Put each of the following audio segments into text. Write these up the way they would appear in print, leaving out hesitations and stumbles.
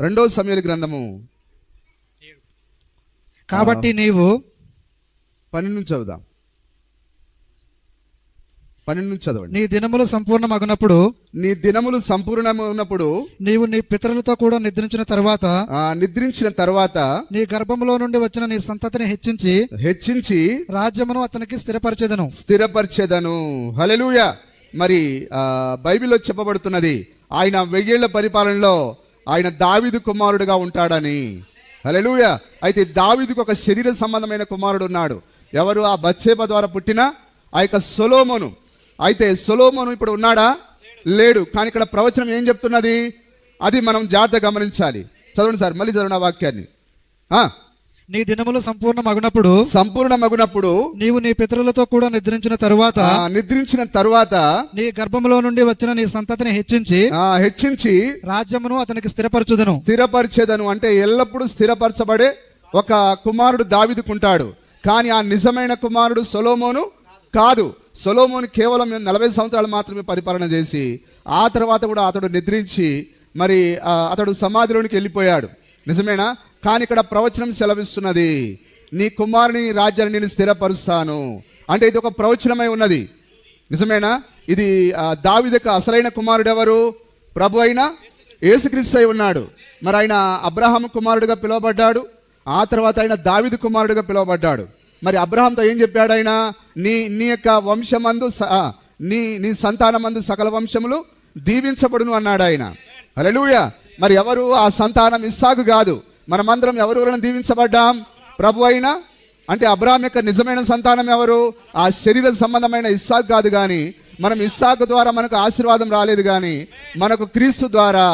రెండో సమూయేలు గ్రంథము కాబట్టి నీవు 12 నుంచి చదువుదాం. 12 నుంచి చదవండి. నీ దినములు సంపూర్ణమగునప్పుడు నీవు నీ పితరులతో కూడా నిద్రించిన తర్వాత నీ గర్భములో నుండి వచ్చిన నీ సంతతిని హెచ్చించి రాజ్యమును అతనికి స్థిరపరిచెదను. హల్లెలూయా. మరి బైబిల్లో చెప్పబడుతున్నది ఆయన 1000 ఏళ్ల పరిపాలనలో ఆయన దావీదు కుమారుడుగా ఉంటాడని. హల్లెలూయా. అయితే దావీదుకు ఒక శరీర సంబంధమైన కుమారుడు ఉన్నాడు. ఎవరు? ఆ బత్షెబ ద్వారా పుట్టిన ఆ యొక్క సొలొమోను. అయితే సొలొమోను ఇప్పుడు ఉన్నాడా? లేడు. కానీ ఇక్కడ ప్రవచనం ఏం చెప్తున్నది? అది మనం జాగ్రత్తగా గమనించాలి. చదవండి సార్, మళ్ళీ చదవండి ఆ వాక్యాన్ని. నీ దినములు సంపూర్ణమగునప్పుడు నీవు నీ పితరులతో కూడా నిద్రించిన తరువాత నీ గర్భంలో నుండి వచ్చిన నీ సంతతిని హెచ్చించి రాజ్యమును అతనికి స్థిరపరిచెదను. అంటే ఎల్లప్పుడూ స్థిరపరచబడే ఒక కుమారుడు దావీదుకుంటాడు. కానీ ఆ నిజమైన కుమారుడు సొలొమోను కాదు. సొలొమోను కేవలం 40 సంవత్సరాలు మాత్రమే పరిపాలన చేసి ఆ తర్వాత కూడా అతడు నిద్రించి మరి అతడు సమాధిలోనికి వెళ్ళిపోయాడు. నిజమేనా? కానీ ఇక్కడ ప్రవచనం సెలవిస్తున్నది, నీ కుమారుని రాజ్యాన్ని నేను స్థిరపరుస్తాను. అంటే ఇది ఒక ప్రవచనమై ఉన్నది. నిజమేనా? ఇది దావీదుకు అసలైన కుమారుడు ఎవరు? ప్రభు అయిన యేసుక్రీస్తు అయి ఉన్నాడు. మరి ఆయన అబ్రహాము కుమారుడుగా పిలువబడ్డాడు. ఆ తర్వాత ఆయన దావీదు కుమారుడుగా పిలువబడ్డాడు. మరి అబ్రహాంతో ఏం చెప్పాడు? ఆయన నీ యొక్క వంశమందు నీ సంతానమందు సకల వంశములు దీవించబడును అన్నాడు ఆయన. హల్లెలూయా. మరి ఎవరు ఆ సంతానం? ఇస్సాకు కాదు. మనమందరం ఎవరు దీవించబడ్డాం? ప్రభు అయిన అంటే అబ్రహాం యొక్క నిజమైన సంతానం ఎవరు? ఆ శరీర సంబంధమైన ఇస్సాకు కాదు. కానీ మనం ఇస్సాకు ద్వారా మనకు ఆశీర్వాదం రాలేదు, కానీ మనకు క్రీస్తు ద్వారా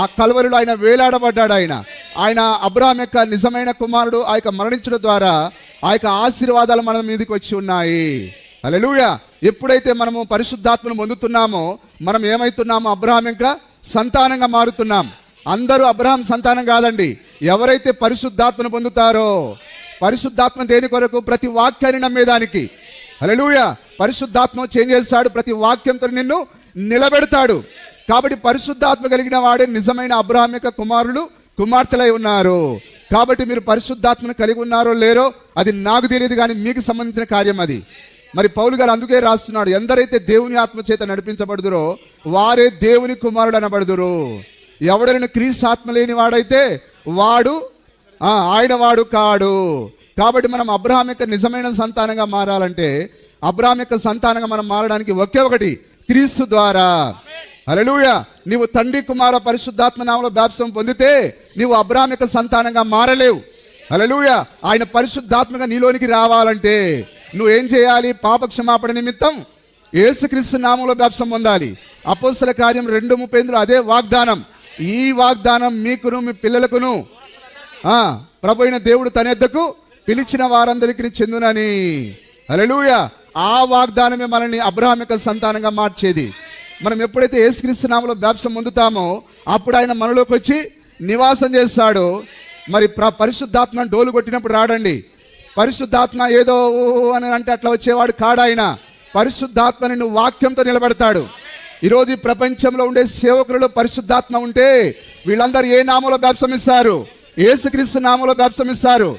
ఆ కల్వరిలో ఆయన వేలాడబడ్డాడు. ఆయన అబ్రహాం యొక్క నిజమైన కుమారుడు. ఆ యొక్క మరణించడం ద్వారా ఆ యొక్క ఆశీర్వాదాలు మన మీదకి వచ్చి ఉన్నాయి. హల్లెలూయా. ఎప్పుడైతే మనము పరిశుద్ధాత్మను పొందుతున్నామో మనం ఏమైతున్నామో? అబ్రహాం యొక్క సంతానంగా మారుతున్నాం. అందరూ అబ్రహాం సంతానం కాదండి. ఎవరైతే పరిశుద్ధాత్మను పొందుతారో, పరిశుద్ధాత్మ దేని కొరకు? ప్రతి వాక్యాన్ని నమ్మేదానికి. హల్లెలూయా. పరిశుద్ధాత్మ చేంజ్ చేస్తాడు, ప్రతి వాక్యంతో నిన్ను నిలబెడతాడు. కాబట్టి పరిశుద్ధాత్మ కలిగిన వాడే నిజమైన అబ్రహాం యొక్క కుమారులు కుమార్తెలై ఉన్నారు. కాబట్టి మీరు పరిశుద్ధాత్మను కలిగి ఉన్నారో లేరో అది నాకు తెలియదు, కానీ మీకు సంబంధించిన కార్యం అది. మరి పౌలు గారు అందుకే రాస్తున్నాడు, ఎందరైతే దేవుని ఆత్మ చేత నడిపించబడుదురో వారే దేవుని కుమారుడు అనబడుదురు. ఎవడైనా క్రీస్తు ఆత్మ లేని వాడైతే వాడు ఆయన వాడు కాడు. కాబట్టి మనం అబ్రహాం యొక్క నిజమైన సంతానంగా మారాలంటే, అబ్రహాం యొక్క సంతానంగా మనం మారడానికి ఒకే ఒకటి, క్రీస్తు ద్వారా. హల్లెలూయా. నీవు తండ్రి కుమార పరిశుద్ధాత్మ నామములో బాప్తిసం పొందితే నీవు అబ్రహాం యొక్క సంతానంగా మారలేవు. హల్లెలూయా. ఆయన పరిశుద్ధాత్మగా నీలోనికి రావాలంటే నువ్వేం చేయాలి? పాప క్షమాపణ నిమిత్తం యేసుక్రీస్తు నామములో బాప్తిసం పొందాలి. అపోస్తల కార్యం 2:38 అదే వాగ్దానం. ఈ వాగ్దానం మీకును మీ పిల్లలకును ప్రభు అయిన దేవుడు తన యొద్దకు పిలిచిన వారందరికీ చెందునని. హల్లెలూయా. ఆ వాగ్దానమే మనల్ని అబ్రహాం యొక్క సంతానంగా మార్చేది. మనం ఎప్పుడైతే యేసుక్రీస్తు నామములో బాప్తిసం పొందుతామో అప్పుడు ఆయన మనలోకి వచ్చి నివాసం చేస్తాడు. మరి పరిశుద్ధాత్మ డోలు కొట్టినప్పుడు రాడండి. పరిశుద్ధాత్మ ఏదో అని అంటే అట్లా వచ్చేవాడు కాడు. ఆయన పరిశుద్ధాత్మని నువ్వు వాక్యంతో నిలబెడతాడు. ఈరోజు ఈ ప్రపంచంలో ఉండే సేవకులలో పరిశుద్ధాత్మ ఉంటే వీళ్ళందరూ ఏ నామంలో బాప్తిసమిస్తారు? యేసుక్రీస్తు నామంలో బాప్తిసమిస్తారు.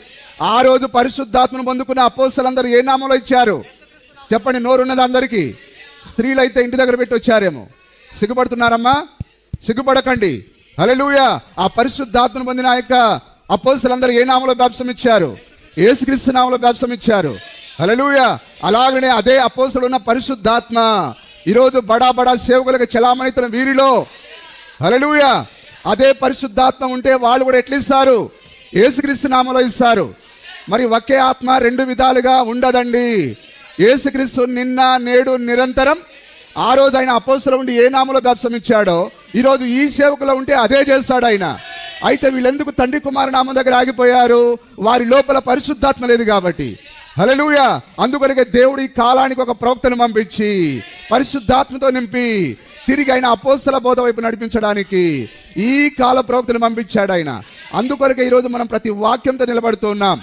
ఆ రోజు పరిశుద్ధాత్మను పొందుకున్న అపోస్తలులందరూ ఏ నామంలో ఇచ్చారు? చెప్పండి, నోరున్నది అందరికీ. స్త్రీలైతే ఇంటి దగ్గర పెట్టి వచ్చారేమో. సిగ్గుపడుతున్నారమ్మా? సిగ్గుపడకండి. హల్లెలూయా. ఆ పరిశుద్ధాత్మను పొందిన ఆ యొక్క అపోస్తలులందరూ ఏ నామంలో బాప్తిసం ఇచ్చారు? యేసుక్రీస్తు నామంలో బాప్తిసం ఇచ్చారు. హల్లెలూయా. అలాగనే అదే అపోస్తలులు ఉన్న పరిశుద్ధాత్మ ఈరోజు బడా సేవకులకు చలామణితున్న వీరిలో, హల్లెలూయా, అదే పరిశుద్ధాత్మ ఉంటే వాళ్ళు కూడా ఎట్లా ఇస్తారు? యేసుక్రీస్తు నామములో ఇస్తారు. మరి ఒకే ఆత్మ 2 విధాలుగా ఉండదండి. యేసుక్రీస్తు నిన్న నేడు నిరంతరం. ఆ రోజు ఆయన అపోస్తలులు ఉండి ఏ నామములో బాప్తిసం ఇచ్చాడో ఈరోజు ఈ సేవకులో ఉంటే అదే చేస్తాడు ఆయన. అయితే వీళ్ళెందుకు తండ్రి కుమార నామం దగ్గర ఆగిపోయారు? వారి లోపల పరిశుద్ధాత్మ లేదు కాబట్టి. హల్లెలూయా. అందుకొరకే దేవుడు ఈ కాలానికి ఒక ప్రవక్తను పంపించి పరిశుద్ధాత్మతో నింపి తిరిగి ఆయన అపోస్తల బోధ వైపు నడిపించడానికి ఈ కాల ప్రవక్తను పంపించాడు ఆయన. అందుకొరకే ఈరోజు మనం ప్రతి వాక్యంతో నిలబడుతూ ఉన్నాం.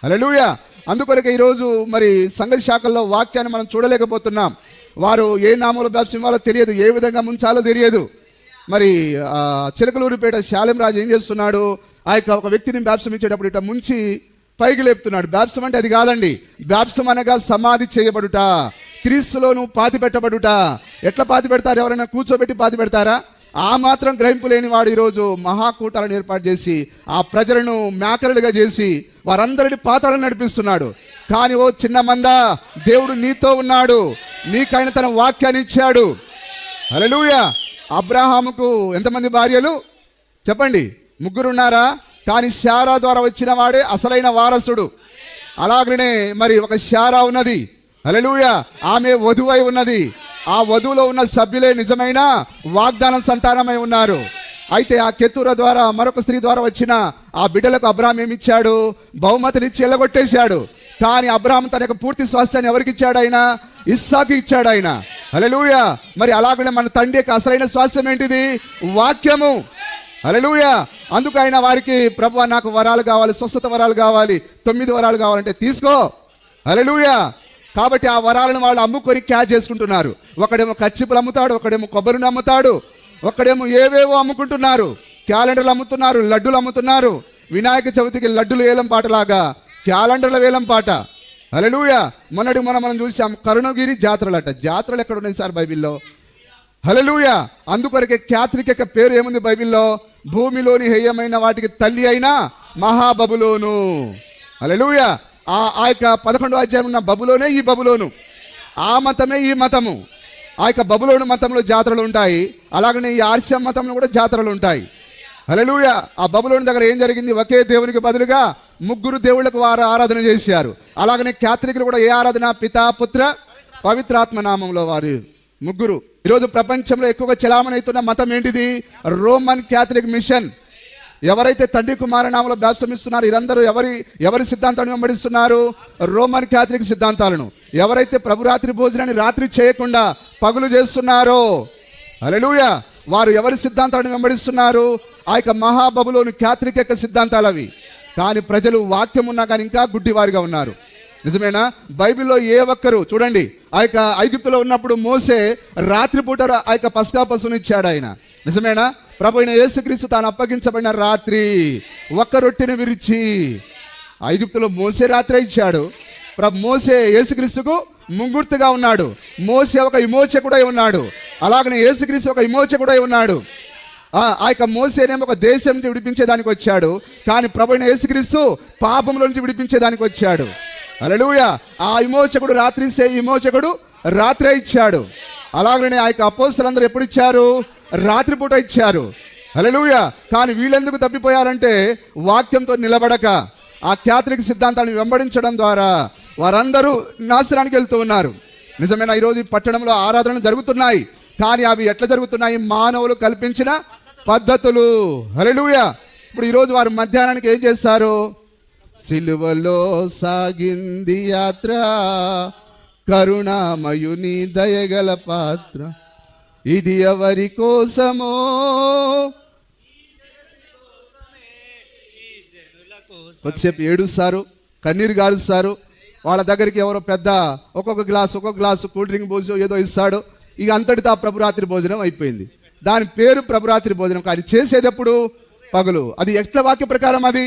హల్లెలూయా. అందుకొరకే ఈరోజు మరి సంఘ శాఖల్లో వాక్యాన్ని మనం చూడలేకపోతున్నాం. వారు ఏ నామంలో బాప్తిసం ఇవ్వాలో తెలియదు, ఏ విధంగా ముంచాలో తెలియదు. మరి చిలకలూరిపేట శాలెం రాజు ఏం చేస్తున్నాడు, ఆ యొక్క ఒక వ్యక్తిని బ్యాప్సం ఇచ్చేటప్పుడు ఇట్లా ముంచి పైకి లేపుతున్నాడు. బ్యాప్సం అంటే అది కాదండి. బ్యాప్సం అనగా సమాధి చేయబడుట, క్రీస్తులోను పాతి పెట్టబడుట. ఎట్లా పాతి పెడతారు? ఎవరైనా కూర్చోబెట్టి పాతి పెడతారా? ఆ మాత్రం గ్రహింపు లేని వాడు ఈరోజు మహాకూటాలను ఏర్పాటు చేసి ఆ ప్రజలను మేకలుగా చేసి వారందరిని పాతాళం నడిపిస్తున్నాడు. కానీ ఓ చిన్న మంద, దేవుడు నీతో ఉన్నాడు, నీకైనా తన వాక్యాన్ని ఇచ్చాడు. హల్లెలూయా. అబ్రాహాముకు ఎంతమంది భార్యలు చెప్పండి? 3 ఉన్నారా? కానీ శారా ద్వారా వచ్చిన వాడే అసలైన వారసుడు. అలాగనే మరి ఒక శారా ఉన్నది. హల్లెలూయా. ఆమె వధువై ఉన్నది. ఆ వధువులో ఉన్న సభ్యులే నిజమైన వాగ్దానం సంతానమై ఉన్నారు. అయితే ఆ కెతూర ద్వారా మరొక స్త్రీ ద్వారా వచ్చిన ఆ బిడ్డలకు అబ్రాహాం ఏమిచ్చాడు? బహుమతినిచ్చి ఎల్లగొట్టేశాడు. కానీ అబ్రాహాం తన యొక్క పూర్తి స్వాస్థ్యాన్ని ఎవరికి ఇచ్చాడు? ఆయన ఇస్సాకు ఇచ్చాడు ఆయన. హల్లెలూయా. మరి అలాగనే మన తండ్రి యొక్క అసలైన స్వాస్థ్యం ఏంటిది? వాక్యము. హల్లెలూయా. అందుకు ఆయన వారికి, ప్రభువా నాకు వరాలు కావాలి, స్వస్థత వరాలు కావాలి, 9 వరాలు కావాలంటే తీసుకో. హల్లెలూయా. కాబట్టి ఆ వరాలను వాళ్ళు అమ్ముకొని క్యాచ్ చేసుకుంటున్నారు. ఒకడేమో కచ్చిపులు అమ్ముతాడు, ఒకడేమో కొబ్బరిని అమ్ముతాడు, ఒకడేమో ఏవేవో అమ్ముకుంటున్నారు. క్యాలెండర్లు అమ్ముతున్నారు, లడ్డులు అమ్ముతున్నారు. వినాయక చవితికి లడ్డులు వేలం పాటలాగా క్యాలెండర్ల వేలం పాట. హల్లెలూయా. మనం చూసాం కరుణగిరి జాతరలట. జాతరలు ఎక్కడ ఉన్నాయి సార్ బైబిల్లో? హల్లెలూయా. అందుకొరకే క్యాథలిక్ యొక్క పేరు ఏముంది బైబిల్లో? భూమిలోని హేయమైన వాటికి తల్లి అయిన మహాబబులోను. హల్లెలూయా. ఆ యొక్క 11వ అధ్యాయం ఉన్న బబులోనే ఈ బబులోను, ఆ మతమే ఈ మతము. ఆ యొక్క బబులోను మతంలో జాతరలు ఉంటాయి, అలాగనే ఈ ఆర్సియం మతంలో కూడా జాతరలు ఉంటాయి. హల్లెలూయా. ఆ బబులోను దగ్గర ఏం జరిగింది? ఒకే దేవునికి బదులుగా 3 దేవుళ్ళకు వారు ఆరాధన చేశారు. అలాగనే క్యాథలిక్లు కూడా ఏ ఆరాధన? పితా, పుత్ర, పవిత్రాత్మ నామంలో వారు 3. ఈరోజు ప్రపంచంలో ఎక్కువగా చలామణి అవుతున్న మతం ఏంటిది? Roman Catholic machine. ఎవరైతే తండ్రి కుమార నామంలో బ్యాప్టిజం ఇస్తున్నారు, వీరందరూ ఎవరి సిద్ధాంతాలను వెంబడిస్తున్నారు? రోమన్ క్యాథలిక్ సిద్ధాంతాలను. ఎవరైతే ప్రభురాత్రి భోజనాన్ని రాత్రి చేయకుండా పగులు చేస్తున్నారో, హల్లెలూయా, వారు ఎవరి సిద్ధాంతాలను వెంబడిస్తున్నారు? ఆ యొక్క మహాబబులోని క్యాథలిక్ యొక్క సిద్ధాంతాలు అవి. కానీ ప్రజలు వాక్యం ఉన్నా కానీ ఇంకా గుడ్డివారిగా ఉన్నారు. నిజమేనా? బైబిల్లో ఏ ఒక్కరు చూడండి, ఆ యొక్క ఐగుప్తులో ఉన్నప్పుడు మోసే రాత్రిపూట ఆ యొక్క పస్కా పశువుని ఇచ్చాడు ఆయన. నిజమేనా? ప్రభు అయిన యేసుక్రీస్తు తాను అప్పగించబడిన రాత్రి ఒక్క రొట్టెని విరిచి, ఐగుప్తులో మోసే రాత్రి ఇచ్చాడు. మోసే యేసుక్రీస్తుకు ముంగుర్తుగా ఉన్నాడు. మోసే ఒక విమోచకుడై ఉన్నాడు, అలాగనే యేసుక్రీస్తు ఒక విమోచకుడై ఉన్నాడు. ఆ యొక్క మోసేనేమో ఒక దేశం నుంచి విడిపించేదానికి వచ్చాడు, కానీ ప్రభు అయిన యేసుక్రీస్తు పాపంలో నుంచి విడిపించేదానికి వచ్చాడు. హల్లెలూయా. ఆ విమోచకుడు విమోచకుడు రాత్రే ఇచ్చాడు. అలాగనే ఆ యొక్క అపోస్తలులందరూ ఎప్పుడు ఇచ్చారు? రాత్రిపూట ఇచ్చారు. హల్లెలూయా. కానీ వీళ్ళెందుకు తప్పిపోయారంటే వాక్యంతో నిలబడక ఆ క్యాథలిక్ సిద్ధాంతాన్ని వెంబడించడం ద్వారా వారందరూ నాశనానికి వెళ్తూ ఉన్నారు. నిజమేనా? ఈరోజు ఈ పట్టణంలో ఆరాధనలు జరుగుతున్నాయి, కానీ అవి ఎట్లా జరుగుతున్నాయి? మానవులు కల్పించిన పద్ధతులు. హల్లెలూయా. ఇప్పుడు ఈరోజు వారు మధ్యాహ్నానికి ఏం చేస్తారు? సిలువలో సాగింది యాత్ర, కరుణామయుని దయగల పాత్ర, ఇది ఎవరి కోసమో, కొద్దిసేపు ఏడుస్తారు, కన్నీరు గారుస్తారు. వాళ్ళ దగ్గరికి ఎవరో పెద్ద ఒక్కొక్క గ్లాసు కూల్ డ్రింక్ పోసి ఏదో ఇస్తాడు. ఇక అంతటితో ఆ ప్రభురాత్రి భోజనం అయిపోయింది. దాని పేరు ప్రభురాత్రి భోజనం, కానీ చేసేది ఎప్పుడు? పగలు. అది ఎట్ల వాక్య ప్రకారం? అది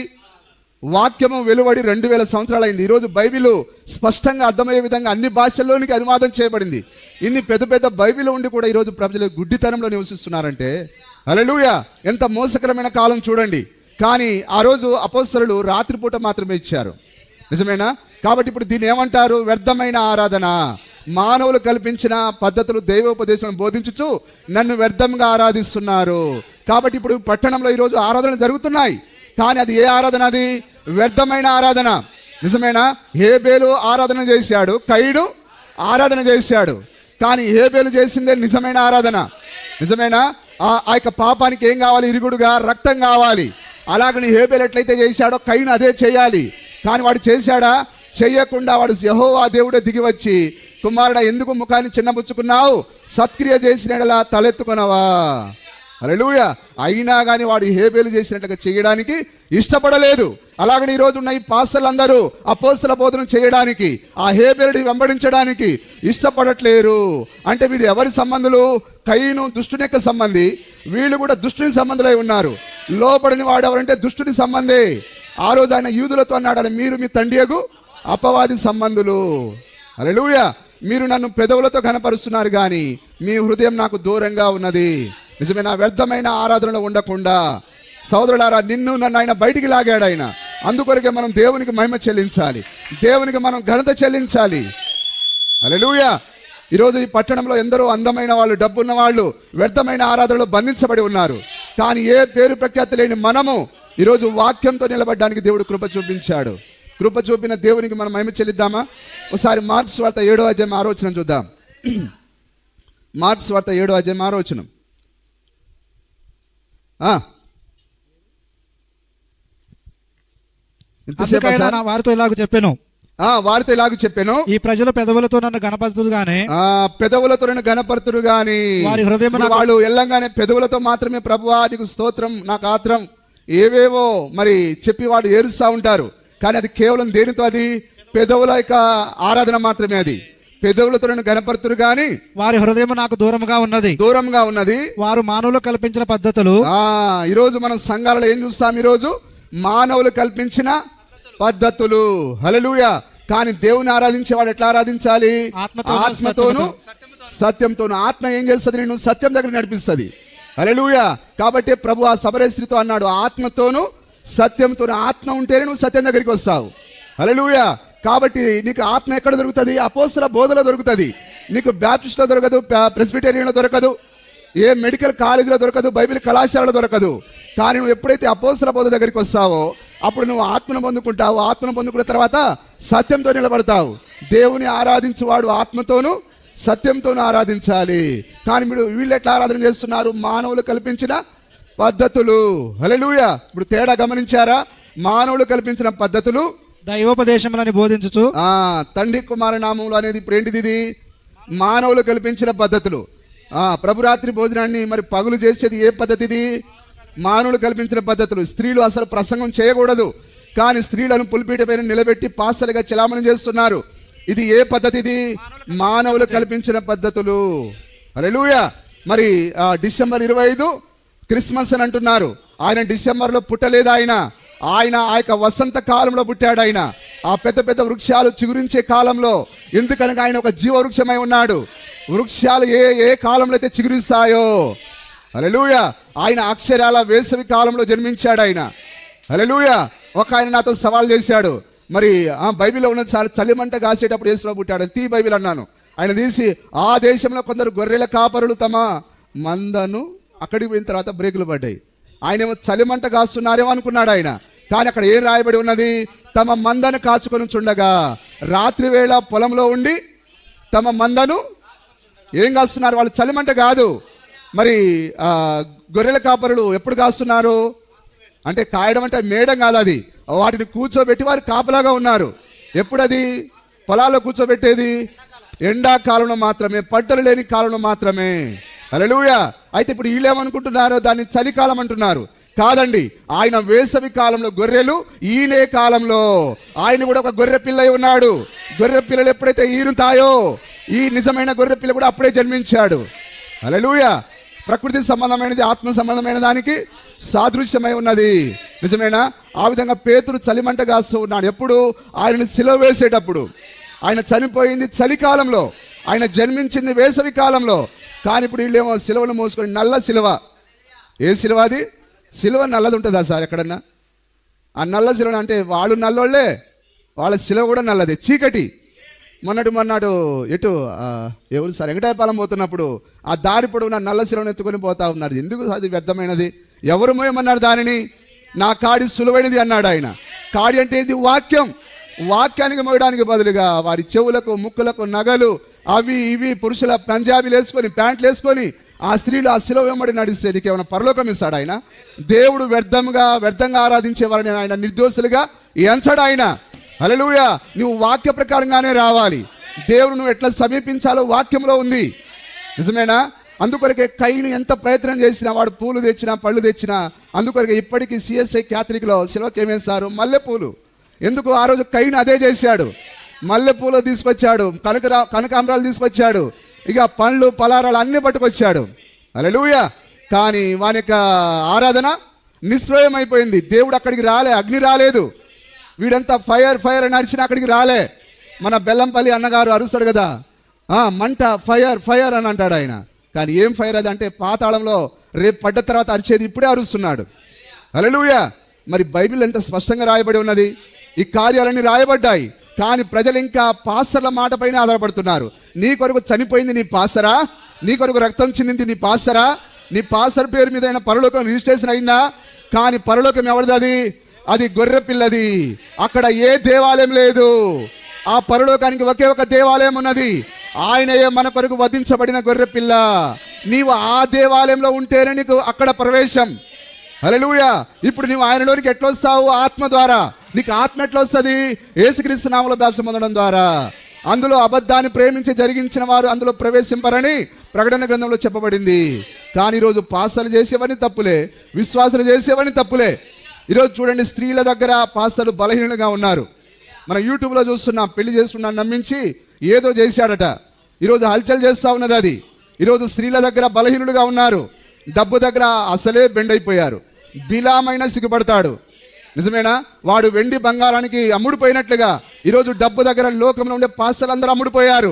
వాక్యము వెలువడి 2000 సంవత్సరాలు అయింది. ఈరోజు బైబిల్ స్పష్టంగా అర్థమయ్యే విధంగా అన్ని భాషల్లోనికి అనువాదం చేయబడింది. ఇన్ని పెద్ద పెద్ద బైబిల్ ఉండి కూడా ఈరోజు ప్రజలు గుడ్డితనంలో నివసిస్తున్నారంటే, హల్లెలూయా, ఎంత మోసకరమైన కాలం చూడండి. కానీ ఆ రోజు అపోస్తలులు రాత్రిపూట మాత్రమే ఇచ్చారు. నిజమేనా? కాబట్టి ఇప్పుడు దీన్ని ఏమంటారు? వ్యర్థమైన ఆరాధన. మానవులు కల్పించిన పద్ధతులు దైవోపదేశం బోధించుచు నన్ను వ్యర్థంగా ఆరాధిస్తున్నారు. కాబట్టి ఇప్పుడు పట్టణంలో ఈరోజు ఆరాధనలు జరుగుతున్నాయి, కానీ అది ఏ ఆరాధన? అది వ్యర్థమైన ఆరాధన. నిజమేనా? హేబేలు ఆరాధన చేశాడు, కయీను ఆరాధన చేశాడు, కానీ హేబేలు చేసిందే నిజమైన ఆరాధన. నిజమేనా? ఆ యొక్క పాపానికి ఏం కావాలి? ఇరుగుడుగా రక్తం కావాలి. అలాగని హేబేలు ఎట్లయితే చేశాడో కయీను అదే చేయాలి. కానీ వాడు చేశాడా? చెయ్యకుండా వాడు యెహోవా దేవుడే దిగి వచ్చి, కుమారుడా ఎందుకు ముఖాన్ని చిన్నబుచ్చుకున్నావు? సత్క్రియ చేసినట్లా తలెత్తుకున్నావా? హల్లెలూయా. అయినా కానీ వాడు హేబేలు చేసినట్లుగా చేయడానికి ఇష్టపడలేదు. అలాగని ఈరోజు ఉన్న ఈ పాస్టర్లందరూ అపోస్తల బోధన చేయడానికి, ఆ హేబేలుని వెంబడించడానికి ఇష్టపడట్లేరు. అంటే వీడు ఎవరి సంబంధులు? కయీను దుష్టుని యొక్క సంబంధి, వీళ్ళు కూడా దుష్టుని సంబంధులై ఉన్నారు. లోబడిన వాడు ఎవరంటే దుష్టుని సంబంధే. ఆ రోజు ఆయన యూదులతో అన్నాడు, మీరు మీ తండ్రియగు అపవాది సంబంధులు. హల్లెలూయా. మీరు నన్ను పెదవులతో కనపరుస్తున్నారు కానీ మీ హృదయం నాకు దూరంగా ఉన్నది. నిజమైన వ్యర్థమైన ఆరాధనలో ఉండకుండా సోదరులారా, నిన్ను నన్ను ఆయన బయటికి లాగాడు. ఆయన అందుకొరకే మనం దేవునికి మహిమ చెల్లించాలి, దేవునికి మనం ఘనత చెల్లించాలి. హల్లెలూయా. ఈరోజు ఈ పట్టణంలో ఎందరో అందమైన వాళ్ళు, డబ్బున్న వాళ్ళు వ్యర్థమైన ఆరాధనలో బంధించబడి ఉన్నారు. కానీ ఏ పేరు ప్రఖ్యాతి లేని మనము ఈరోజు వాక్యంతో నిలబడడానికి దేవుడు కృప చూపించాడు. కృప చూపిన దేవునికి మనం మహిమ చెల్లిద్దామా? ఒకసారి మార్క్స్ వార్త 7వ అధ్యాయం 6వ వచనం చూద్దాం. మార్క్స్ వార్త 7వ అధ్యాయం 6వ వచనం. వారితో ఇలాగ చెప్పాను, వారితో ఇలాగ చెప్పాను, ఈ ప్రజలు పెదవులతో నన్ను గణపరతుడు గాని, పెదవులతో నన్ను గణపరతుడు గాని వారి హృదయం, వాళ్ళు ఎల్లంగానే పెదవులతో మాత్రమే ప్రభువా నీకు స్తోత్రం, నాకు ఆత్రం ఏవేవో మరి చెప్పి వాడు ఏరుస్తూ ఉంటారు. కానీ అది కేవలం దేనితో? అది పెదవుల యొక్క ఆరాధన మాత్రమే. అది పెదవులతో నన్ను గణపరతుడు గాని వారి హృదయం నాకు దూరంగా ఉన్నది. వారు మానవులు కల్పించిన పద్ధతులు. ఈరోజు మనం సంఘాలలో ఏం చూస్తాం? ఈరోజు మానవులు కల్పించిన పద్ధతులు. హల్లెలూయా. కానీ దేవుని ఆరాధించేవాడు ఎట్లా ఆరాధించాలి? ఆత్మతోను సత్యంతోను. ఆత్మ ఏం చేస్తుంది? నేను సత్యం దగ్గర నడిపిస్తుంది. హల్లెలూయా. కాబట్టి ప్రభు ఆ సమరయ స్త్రీతో అన్నాడు, ఆత్మతోను సత్యంతోను. ఆత్మ ఉంటేనే నువ్వు సత్యం దగ్గరికి వస్తావు. హల్లెలూయా. కాబట్టి నీకు ఆత్మ ఎక్కడ దొరుకుతుంది? అపోస్తల బోధలో దొరుకుతుంది. నీకు బ్యాప్టిస్ట్లో దొరకదు, ప్రెస్బిటేరియన్లో దొరకదు, ఏ మెడికల్ కాలేజీలో దొరకదు, బైబిల్ కళాశాలలో దొరకదు. కానీ నువ్వు ఎప్పుడైతే అపోస్తల బోధ దగ్గరికి వస్తావో అప్పుడు నువ్వు ఆత్మను పొందుకుంటావు. ఆత్మను పొందుకున్న తర్వాత సత్యంతో నిలబడతావు. దేవుని ఆరాధించువాడు ఆత్మతోను సత్యంతోనూ ఆరాధించాలి. కానీ వీళ్ళు ఎట్లా ఆరాధన చేస్తున్నారు? మానవులు కల్పించిన పద్ధతులు. హల్లెలూయా. ఇప్పుడు తేడా గమనించారా? మానవులు కల్పించిన పద్ధతులు దైవోపదేశములని బోధించుచు, తండ్రి కుమార నామములు అనేది ఇప్పుడు ఏంటిది? ఇది మానవులు కల్పించిన పద్ధతులు. ప్రభురాత్రి భోజనాన్ని మరి పగులు చేసేది ఏ పద్ధతి? ఇది మానవులు కల్పించిన పద్ధతులు. స్త్రీలు అసలు ప్రసంగం చేయకూడదు, కానీ స్త్రీలను పులిపీట పైన నిలబెట్టి పాస్టర్లుగా చలామణి చేస్తున్నారు. ఇది ఏ పద్ధతి? ఇది మానవులు కల్పించిన పద్ధతులు. హల్లెలూయా. మరి డిసెంబర్ 25 క్రిస్మస్ అని అంటున్నారు. ఆయన డిసెంబర్లో పుట్టలేదు. ఆయన ఆ యొక్క వసంత కాలంలో పుట్టాడు. ఆయన ఆ పెద్ద పెద్ద వృక్షాలు చిగురించే కాలంలో. ఎందుకనగా ఆయన ఒక జీవ వృక్షమై ఉన్నాడు. వృక్షాలు ఏ కాలంలో అయితే చిగురిస్తాయో, హల్లెలూయా, ఆయన అక్షరాల వేసవి కాలంలో జన్మించాడు ఆయన. హల్లెలూయా. ఒక ఆయన నాతో సవాల్ చేశాడు, మరి బైబిల్లో ఉన్న చలిమంట కాసేటప్పుడు యేసు పుట్టాడు, తీ బైబిల్ అన్నాను. ఆయన తీసి ఆ దేశంలో కొందరు గొర్రెల కాపరులు తమ మందను, అక్కడికి పోయిన తర్వాత బ్రేకులు పడ్డాయి. ఆయనేమో చలిమంట కాస్తున్నారేమో అనుకున్నాడు ఆయన. కానీ అక్కడ ఏం రాయబడి ఉన్నది? తమ మందను కాచుకొని చుండగా రాత్రి వేళ పొలంలో ఉండి తమ మందను ఏం కాస్తున్నారు? వాళ్ళు చలిమంట కాదు. మరి గొర్రెల కాపరులు ఎప్పుడు కాస్తున్నారు అంటే, కాయడం అంటే మేయడం కాదు, అది వాటిని కూర్చోబెట్టి వారు కాపలాగా ఉన్నారు. ఎప్పుడు అది పొలాల్లో కూర్చోబెట్టేది? ఎండాకాలంలో మాత్రమే, పంటలు లేని కాలంలో మాత్రమే. హల్లెలూయా. అయితే ఇప్పుడు వీళ్ళేమనుకుంటున్నారు? దాన్ని చలికాలం అంటున్నారు. కాదండి, ఆయన వేసవి కాలంలో గొర్రెలు ఈనే కాలంలో. ఆయన కూడా ఒక గొర్రె పిల్ల ఉన్నాడు. గొర్రె పిల్లలు ఎప్పుడైతే ఈనుతాయో ఈ నిజమైన గొర్రె పిల్ల కూడా అప్పుడే జన్మించాడు. హల్లెలూయా. ప్రకృతి సంబంధమైనది ఆత్మ సంబంధమైన దానికి సాదృశ్యమై ఉన్నది. నిజమేనా? ఆ విధంగా పేతురు చలిమంట కాస్తూ ఉన్నాడు. ఎప్పుడు? ఆయనను సిలువ వేసేటప్పుడు. ఆయన చనిపోయింది చలికాలంలో, ఆయన జన్మించింది వేసవి కాలంలో. కానీ ఇప్పుడు వీళ్ళేమో సిలువను మోసుకొని, నల్ల సిలువ. ఏ సిలువ అది? సిలువ నల్లది ఉంటుందా సార్ ఎక్కడన్నా? ఆ నల్ల సిలువ అంటే వాళ్ళు నల్లోళ్ళే, వాళ్ళ సిలువ కూడా నల్లదే, చీకటి. మొన్నటి ఎటు ఎవరు సార్ వెంకటాయపాలెం పోతున్నప్పుడు ఆ దారి పొడవునా నల్ల శిలను ఎత్తుకొని పోతా ఉన్నారు. ఎందుకు అది వ్యర్థమైనది? ఎవరు మోయమన్నారు దానిని? నా కాడి సులువైనది అన్నాడు ఆయన. కాడి అంటే ఏంటి? వాక్యం. వాక్యానికి మోయడానికి బదులుగా వారి చెవులకు ముక్కులకు నగలు అవి ఇవి పురుషుల పంజాబీలు వేసుకొని ప్యాంట్లు వేసుకొని ఆ స్త్రీలు ఆ శిలువ వెంబడి నడిస్తే నీకేమైనా పరలోకం ఇస్తాడు ఆయన? దేవుడు వ్యర్థంగా ఆరాధించే వారిని ఆయన నిర్దోషులుగా ఎంచడు ఆయన. హల్లెలూయా. నువ్వు వాక్య ప్రకారంగానే రావాలి. దేవుడు నువ్వు ఎట్లా సమీపించాలో వాక్యంలో ఉంది. నిజమేనా? అందుకొరకే కయ్యను ఎంత ప్రయత్నం చేసినా, వాడు పూలు తెచ్చినా పళ్ళు తెచ్చినా, అందుకొరకే ఇప్పటికీ సిఎస్ఐ క్యాథలిక్లో శిలువకి ఏమేస్తారు? మల్లెపూలు. ఎందుకు? ఆ రోజు కయ్యను అదే చేశాడు. మల్లెపూలు తీసుకొచ్చాడు, కనకాంబరాలు తీసుకొచ్చాడు, ఇక పండ్లు పలారాలు అన్నీ పట్టుకొచ్చాడు. హల్లెలూయా. కానీ వాని యొక్క ఆరాధన నిష్ప్రయోజనమైపోయింది. దేవుడు అక్కడికి రాలే, అగ్ని రాలేదు. వీడంతా ఫైర్ ఫైర్ అని అరిచినా అక్కడికి రాలే. మన బెల్లంపల్లి అన్నగారు అరుస్తాడు కదా, మంట ఫైర్ ఫైర్ అని అంటాడు ఆయన. కానీ ఏం ఫైర్ అది అంటే పాతాళంలో రేపు పడ్డ తర్వాత అరిచేది ఇప్పుడే అరుస్తున్నాడు. హల్లెలూయా. మరి బైబిల్ ఎంత స్పష్టంగా రాయబడి ఉన్నది, ఈ కార్యాలన్నీ రాయబడ్డాయి. కానీ ప్రజలు ఇంకా పాస్టర్ల మాట పైన ఆధారపడుతున్నారు. నీ కొరకు చనిపోయింది నీ పాస్టరా, నీ కొరకు రక్తం చిందింది నీ పాస్టరా, నీ పాస్టర్ పేరు మీద అయినా పరలోకం రిజిస్ట్రేషన్ అయిందా? కానీ పరలోకం ఎవరిది? అది గొర్రె పిల్లది. అక్కడ ఏ దేవాలయం లేదు. ఆ పరలోకానికి ఒకే ఒక దేవాలయం ఉన్నది. ఆయనయే మన కొరకు వధించబడిన గొర్రె పిల్ల. నీవు ఆ దేవాలయంలో ఉంటేనే నీకు అక్కడ ప్రవేశం. హల్లెలూయా. ఇప్పుడు నీవు ఆయనలోనికి ఎట్లా వస్తావు? ఆత్మ ద్వారా. నీకు ఆత్మ ఎట్లా వస్తుంది? యేసుక్రీస్తు నామములో బాప్తిసం పొందడం ద్వారా. అందులో అబద్ధాన్ని ప్రేమించి జరిగించిన వారు అందులో ప్రవేశింపరని ప్రకటన గ్రంథంలో చెప్పబడింది. కానీ ఈరోజు పాస్టర్లు చేసేవని తప్పులే, విశ్వాసులు చేసేవని తప్పులే. ఈరోజు చూడండి, స్త్రీల దగ్గర పాస్టర్లు బలహీనంగా ఉన్నారు. మనం యూట్యూబ్లో చూస్తున్నాం, పెళ్లి చేసుకున్నాను నమ్మించి ఏదో చేశాడట. ఈరోజు హల్చల్ చేస్తూ ఉన్నది అది. ఈరోజు స్త్రీల దగ్గర బలహీనులుగా ఉన్నారు. డబ్బు దగ్గర అసలే బెండ్ అయిపోయారు. బిలామైన సిగ్గుపడతాడు. నిజమేనా? వాడు వెండి బంగారానికి అమ్ముడుపోయినట్లుగా ఈరోజు డబ్బు దగ్గర లోకంలో ఉండే పాస్టర్లు అందరూ అమ్ముడుపోయారు.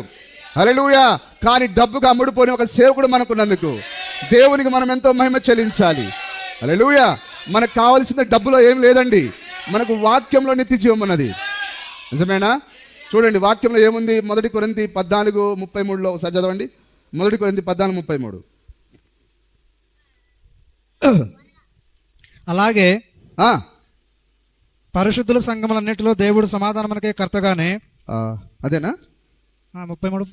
హల్లెలూయా. కానీ డబ్బుకు అమ్ముడుపోయిన ఒక సేవకుడు మనకున్నందుకు దేవునికి మనం ఎంతో మహిమ చెల్లించాలి. హల్లెలూయా. మనకు కావాల్సిన డబ్బులో ఏం లేదండి, మనకు వాక్యంలో నిత్య జీవం ఉన్నది. నిజమేనా? చూడండి వాక్యంలో ఏముంది. 1 కొరింథీ 14:33 ఒకసారి చదవండి. 1 కొరింథీ 14:33. అలాగే పరిశుద్ధుల సంఘములన్నిటిలో దేవుడు సమాధానమునకే కర్తగానే. అదేనా? 33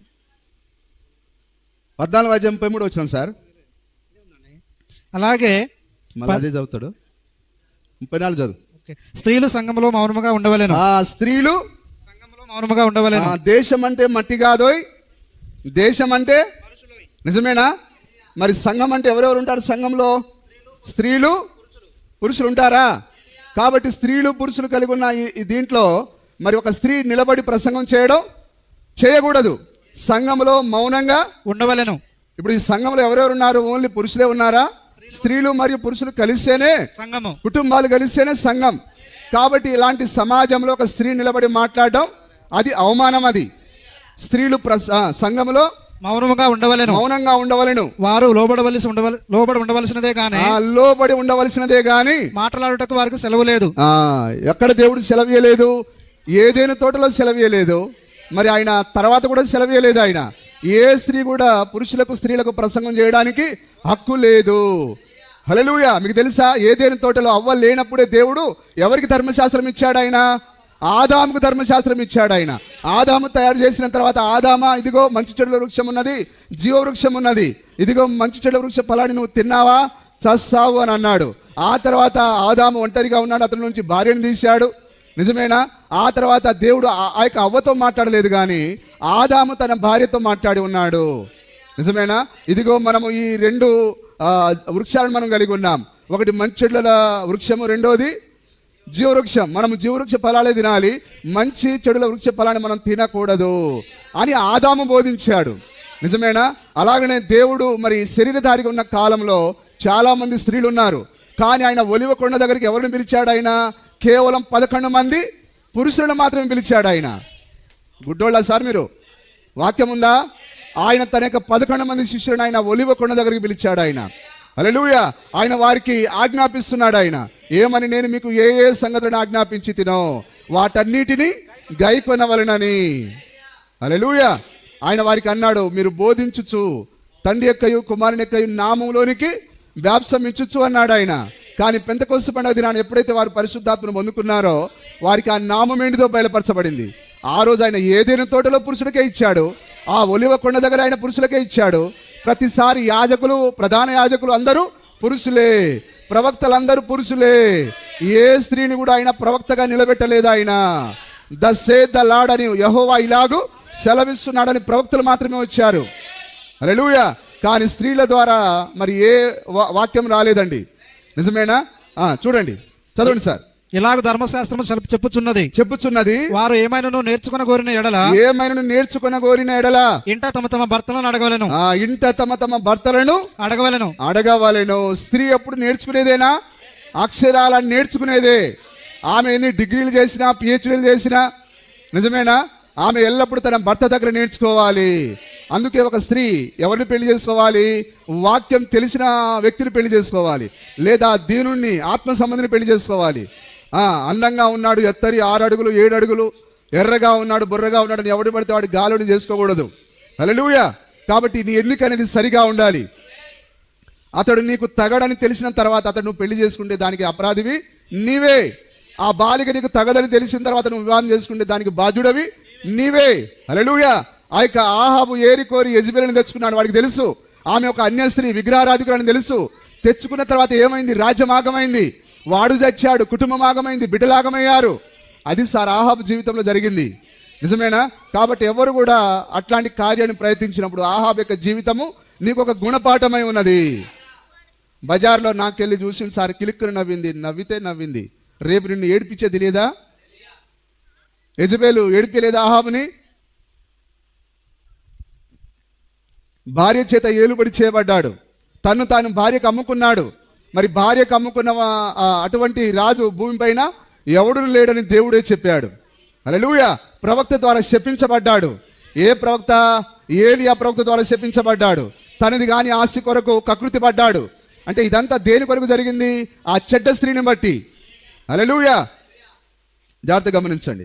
14:33 వచ్చినాం సార్. అలాగే అదే చదువుతాడు. 34 చదువు. స్త్రీలు సంఘములో మౌనముగా ఉండవలెను. స్త్రీలు సంఘములో మౌనముగా ఉండవలెను. దేశం అంటే మట్టి కాదోయ్, దేశం అంటే నిజమేనా? మరి సంఘం అంటే ఎవరెవరు ఉంటారు సంఘంలో? స్త్రీలు పురుషులు ఉంటారా? కాబట్టి స్త్రీలు పురుషులు కలిగి ఉన్న ఈ దీంట్లో మరి ఒక స్త్రీ నిలబడి ప్రసంగం చేయకూడదు. సంఘంలో మౌనంగా ఉండవలెను. ఇప్పుడు ఈ సంఘంలో ఎవరెవరు ఉన్నారు? ఓన్లీ పురుషులే ఉన్నారా? స్త్రీలు మరియు పురుషులు కలిస్తేనే సంఘము, కుటుంబాలు కలిస్తేనే సంఘం. కాబట్టి ఇలాంటి సమాజంలో ఒక స్త్రీ నిలబడి మాట్లాడడం అది అవమానం. అది స్త్రీలు సంఘంలో మౌనంగా ఉండవలెను. వారు లోబడి ఉండవలసినదే గాని మాట్లాడుటకు వారికి సెలవు లేదు. ఎక్కడ దేవుడు సెలవీయలేదు? ఏదైనా తోటలో సెలవీయలేదు. మరి ఆయన తర్వాత కూడా సెలవీయలేదు. ఆయన ఏ స్త్రీ కూడా పురుషులకు స్త్రీలకు ప్రసంగం చేయడానికి హక్కు లేదు. హల్లెలూయా. మీకు తెలుసా, ఏదైనా తోటలో అవ్వ లేనప్పుడే దేవుడు ఎవరికి ధర్మశాస్త్రం ఇచ్చాడు? ఆయన ఆదాముకు ధర్మశాస్త్రం ఇచ్చాడు. ఆయన ఆదాము తయారు చేసిన తర్వాత, ఆదామా ఇదిగో మంచి చెడుల వృక్షం ఉన్నది, జీవ వృక్షం ఉన్నది, ఇదిగో మంచి చెడుల వృక్ష ఫలాన్ని నువ్వు తిన్నావా చస్తావు అని అన్నాడు. ఆ తర్వాత ఆదాము ఒంటరిగా ఉన్నాడు, అతని నుంచి భార్యను తీశాడు. నిజమేనా? ఆ తర్వాత దేవుడు ఆ యొక్క అవ్వతో మాట్లాడలేదు, కానీ ఆదాము తన భార్యతో మాట్లాడి ఉన్నాడు. నిజమేనా? ఇదిగో మనము ఈ 2 వృక్షాలను మనం కలిగి ఉన్నాం. ఒకటి మంచి చెడుల వృక్షము, రెండోది జీవవృక్షం. మనం జీవవృక్ష ఫలాలే తినాలి, మంచి చెడుల వృక్ష ఫలాన్ని మనం తినకూడదు అని ఆదాము బోధించాడు. నిజమేనా? అలాగనే దేవుడు మరి శరీరధారిగా ఉన్న కాలంలో చాలా మంది స్త్రీలు ఉన్నారు. కానీ ఆయన ఒలివ కొండ దగ్గరికి ఎవరిని పిలిచాడు? ఆయన కేవలం 11 మంది పురుషులను మాత్రమే పిలిచాడు. ఆయన గుడ్డోళ్ళ సార్, మీరు వాక్యం ఉందా? ఆయన తన యొక్క 11 మంది శిష్యులను ఆయన ఒలివ కొండ దగ్గరికి పిలిచాడు. ఆయన హల్లెలూయా. ఆయన వారికి ఆజ్ఞాపిస్తున్నాడు. ఆయన ఏమని? నేను మీకు ఏ ఏ సంగతులను ఆజ్ఞాపించి తినో వాటన్నిటిని గైకొనవలెనని. హల్లెలూయా. ఆయన వారికి అన్నాడు, మీరు బోధించుచు తండ్రి యొక్కయు కుమారుని యొక్కయు నామములోనికి బాప్తిసం ఇచ్చుచు అన్నాడు ఆయన. కానీ పెంతెకొస్తు పండుగ దినాన్ని ఎప్పుడైతే వారు పరిశుద్ధాత్మను పొందుకున్నారో వారికి ఆ నామం ఏంటిదో బయలుపరచబడింది. ఆ రోజు ఆయన ఏదైనా తోటలో పురుషులకే ఇచ్చాడు, ఆ ఒలివ కొండ దగ్గర ఆయన పురుషులకే ఇచ్చాడు. ప్రతిసారి యాజకులు, ప్రధాన యాజకులు అందరూ పురుషులే, ప్రవక్తలందరూ పురుషులే. ఏ స్త్రీని కూడా ఆయన ప్రవక్తగా నిలబెట్టలేదు. ఆయన థస్ సేడ్ ద లార్డ్ అని యెహోవా ఇలాగు సెలవిస్తున్నాడని ప్రవక్తలు మాత్రమే వచ్చారు. హల్లెలూయా. కానీ స్త్రీల ద్వారా మరి ఏ వాక్యం రాలేదండి. నిజమేనా? చూడండి, చదవండి సార్. ఇలాగ ధర్మశాస్త్రము చెప్పుచున్నది వారు ఏమైనా నేర్చుకున్న గోరిన ఎడల ఇంట తమ తమ భర్తలను అడగవలెను. ఇంట తమ తమ భర్తలను అడగవలెను. స్త్రీ ఎప్పుడు నేర్చుకునేదేనా? అక్షరాలను నేర్చుకునేదే. ఆమె ఎన్ని డిగ్రీలు చేసినా, పిహెచ్డీలు చేసినా, నిజమేనా, ఆమె ఎల్లప్పుడూ తన భర్త దగ్గర నేర్చుకోవాలి. అందుకే ఒక స్త్రీ ఎవరిని పెళ్లి చేసుకోవాలి? వాక్యం తెలిసిన వ్యక్తిని పెళ్లి చేసుకోవాలి, లేదా దీనుణ్ణి, ఆత్మ సంబంధిని పెళ్లి చేసుకోవాలి. అందంగా ఉన్నాడు, ఎత్తరి 6 అడుగులు 7 అడుగులు, ఎర్రగా ఉన్నాడు, బుర్రగా ఉన్నాడు అని ఎవడు పడితే వాడి గాలుని చేసుకోకూడదు. హల్లెలూయా. కాబట్టి నీ ఎన్నిక అనేది సరిగా ఉండాలి. అతడు నీకు తగడని తెలిసిన తర్వాత అతడు నువ్వు పెళ్లి చేసుకుంటే దానికి అపరాధివి నీవే. ఆ బాలిక నీకు తగదని తెలిసిన తర్వాత నువ్వు వివాహం చేసుకుంటే దానికి బాధ్యుడవి నీవే. హల్లెలూయా. ఆ యొక్క ఆహాబు ఏరి కోరి యెజబెలుని తెచ్చుకున్నాడు. వాడికి తెలుసు ఆమె ఒక అన్య స్త్రీ, విగ్రహారాధికురాలని తెలుసు. తెచ్చుకున్న తర్వాత ఏమైంది? రాజ్యం ఆగమైంది, వాడు చచ్చాడు, కుటుంబం ఆగమైంది, బిడ్డలు ఆగమయ్యారు. అది సార్ ఆహాబు జీవితంలో జరిగింది. నిజమేనా? కాబట్టి ఎవరు కూడా అట్లాంటి కార్యాన్ని ప్రయత్నించినప్పుడు ఆహాబు యొక్క జీవితము నీకు ఒక గుణపాఠమై ఉన్నది. బజార్లో నాకెళ్ళి చూసిన సార్ కిలిక్కుని నవ్వితే నవ్వింది. రేపు నిన్ను ఏడిపించేది లేదా? యెజబెలు ఏడిపించలేదా ఆహాబుని? భార్య చేత ఏలుబడి చేయబడ్డాడు, తను తాను భార్యకు అమ్ముకున్నాడు. మరి భార్యకు అమ్ముకున్న అటువంటి రాజు భూమి పైన ఎవడు లేడని దేవుడే చెప్పాడు. హల్లెలూయా. ప్రవక్త ద్వారా శపించబడ్డాడు. ఏ ప్రవక్త? ఏలియా ప్రవక్త ద్వారా శపించబడ్డాడు. తనది కాని ఆస్తి కొరకు కకృతి పడ్డాడు. అంటే ఇదంతా దేని కొరకు జరిగింది? ఆ చెడ్డ స్త్రీని బట్టి. హల్లెలూయా. జాగ్రత్త గమనించండి.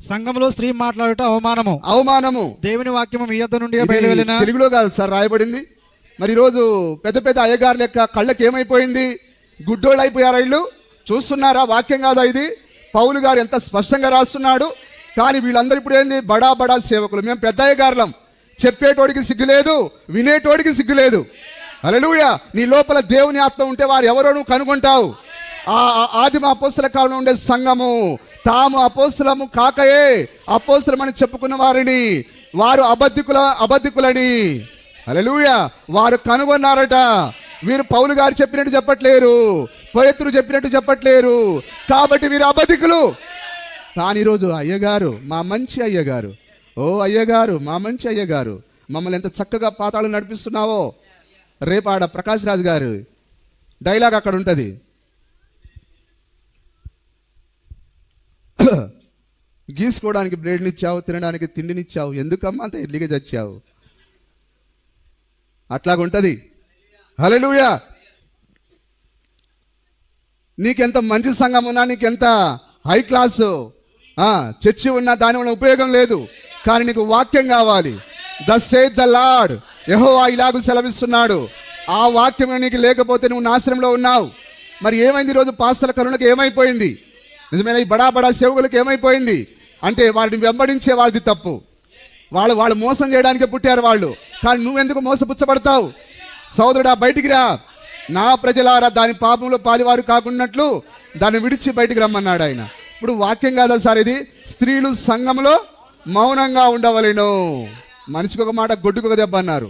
సంఘంలో స్త్రీ మాట్లాడుట అవమానము. దేవుని వాక్యము మీ యొద్ద నుండి బయలువెళ్ళిన. తెలుగులో కాదు సార్ రాయబడింది. మరి ఈరోజు పెద్ద పెద్ద అయ్యగారు లెక్క కళ్ళకి ఏమైపోయింది? గుడ్డోళ్ళు అయిపోయారు వీళ్ళు. చూస్తున్నారా? వాక్యం కాదా ఇది? పౌలు గారు ఎంత స్పష్టంగా రాస్తున్నాడు. కానీ వీళ్ళందరూ ఇప్పుడు ఏంది? బడా బడా సేవకులు. మేము పెద్ద అయ్యగారులం. చెప్పేటోడికి సిగ్గులేదు, వినేటోడికి సిగ్గులేదు. హల్లెలూయా. నీ లోపల దేవుని ఆత్మ ఉంటే వారు ఎవరో నువ్వు కనుగొంటావు. ఆ ఆదిమ అపోస్తల కాలంలో ఉండే సంఘము తాము అపోస్తలము కాకయే అపోస్తలమని చెప్పుకున్న వారిని వారు అబద్ధికులని. హల్లెలూయా. వారు కనుగొన్నారట. వీరు పౌలు గారు చెప్పినట్టు చెప్పట్లేరు, పేతురు చెప్పినట్టు చెప్పట్లేరు, కాబట్టి వీరు అబద్ధికులు. కానీ ఈరోజు అయ్యగారు, మా మంచి అయ్యగారు, ఓ అయ్యగారు, మా మంచి అయ్యగారు, మమ్మల్ని ఎంత చక్కగా పాతాళం నడిపిస్తున్నావో. రేపు ఆడ ప్రకాష్ రాజు గారు డైలాగ్ అక్కడ ఉంటుంది. గీసుకోవడానికి బ్లేడ్నిచ్చావు, తినడానికి తిండినిచ్చావు, ఎందుకమ్మా అంత ఎర్లీగా చచ్చావు? అట్లాగుంటది. హల్లెలూయా. నీకెంత మంచి సంఘం ఉన్నా, నీకెంత హై క్లాసు చర్చి ఉన్నా దాని వల్ల ఉపయోగం లేదు. కానీ నీకు వాక్యం కావాలి. thus saith the Lord. యెహోవా ఇలాగూ సెలవిస్తున్నాడు. ఆ వాక్యం నీకు లేకపోతే నువ్వు నాశనంలో ఉన్నావు. మరి ఏమైంది? ఈరోజు పాస్తల కరుణకు ఏమైపోయింది? నిజమైన ఈ బడా బడా సేవకులకు ఏమైపోయింది అంటే వారిని వెంబడించే వాళ్ళది తప్పు. వాళ్ళు మోసం చేయడానికే పుట్టారు వాళ్ళు. కానీ నువ్వెందుకు మోసపుచ్చబడతావు? సోదరుడా, బయటికి రా. నా ప్రజలారా దాని పాపంలో పాలివారు కాకున్నట్లు దాన్ని విడిచి బయటికి రమ్మన్నాడు ఆయన. ఇప్పుడు వాక్యం కాదా సార్ ఇది? స్త్రీలు సంఘంలో మౌనంగా ఉండవలెను. మనిషికి ఒక మాట, గొడ్డుకు ఒక దెబ్బ అన్నారు.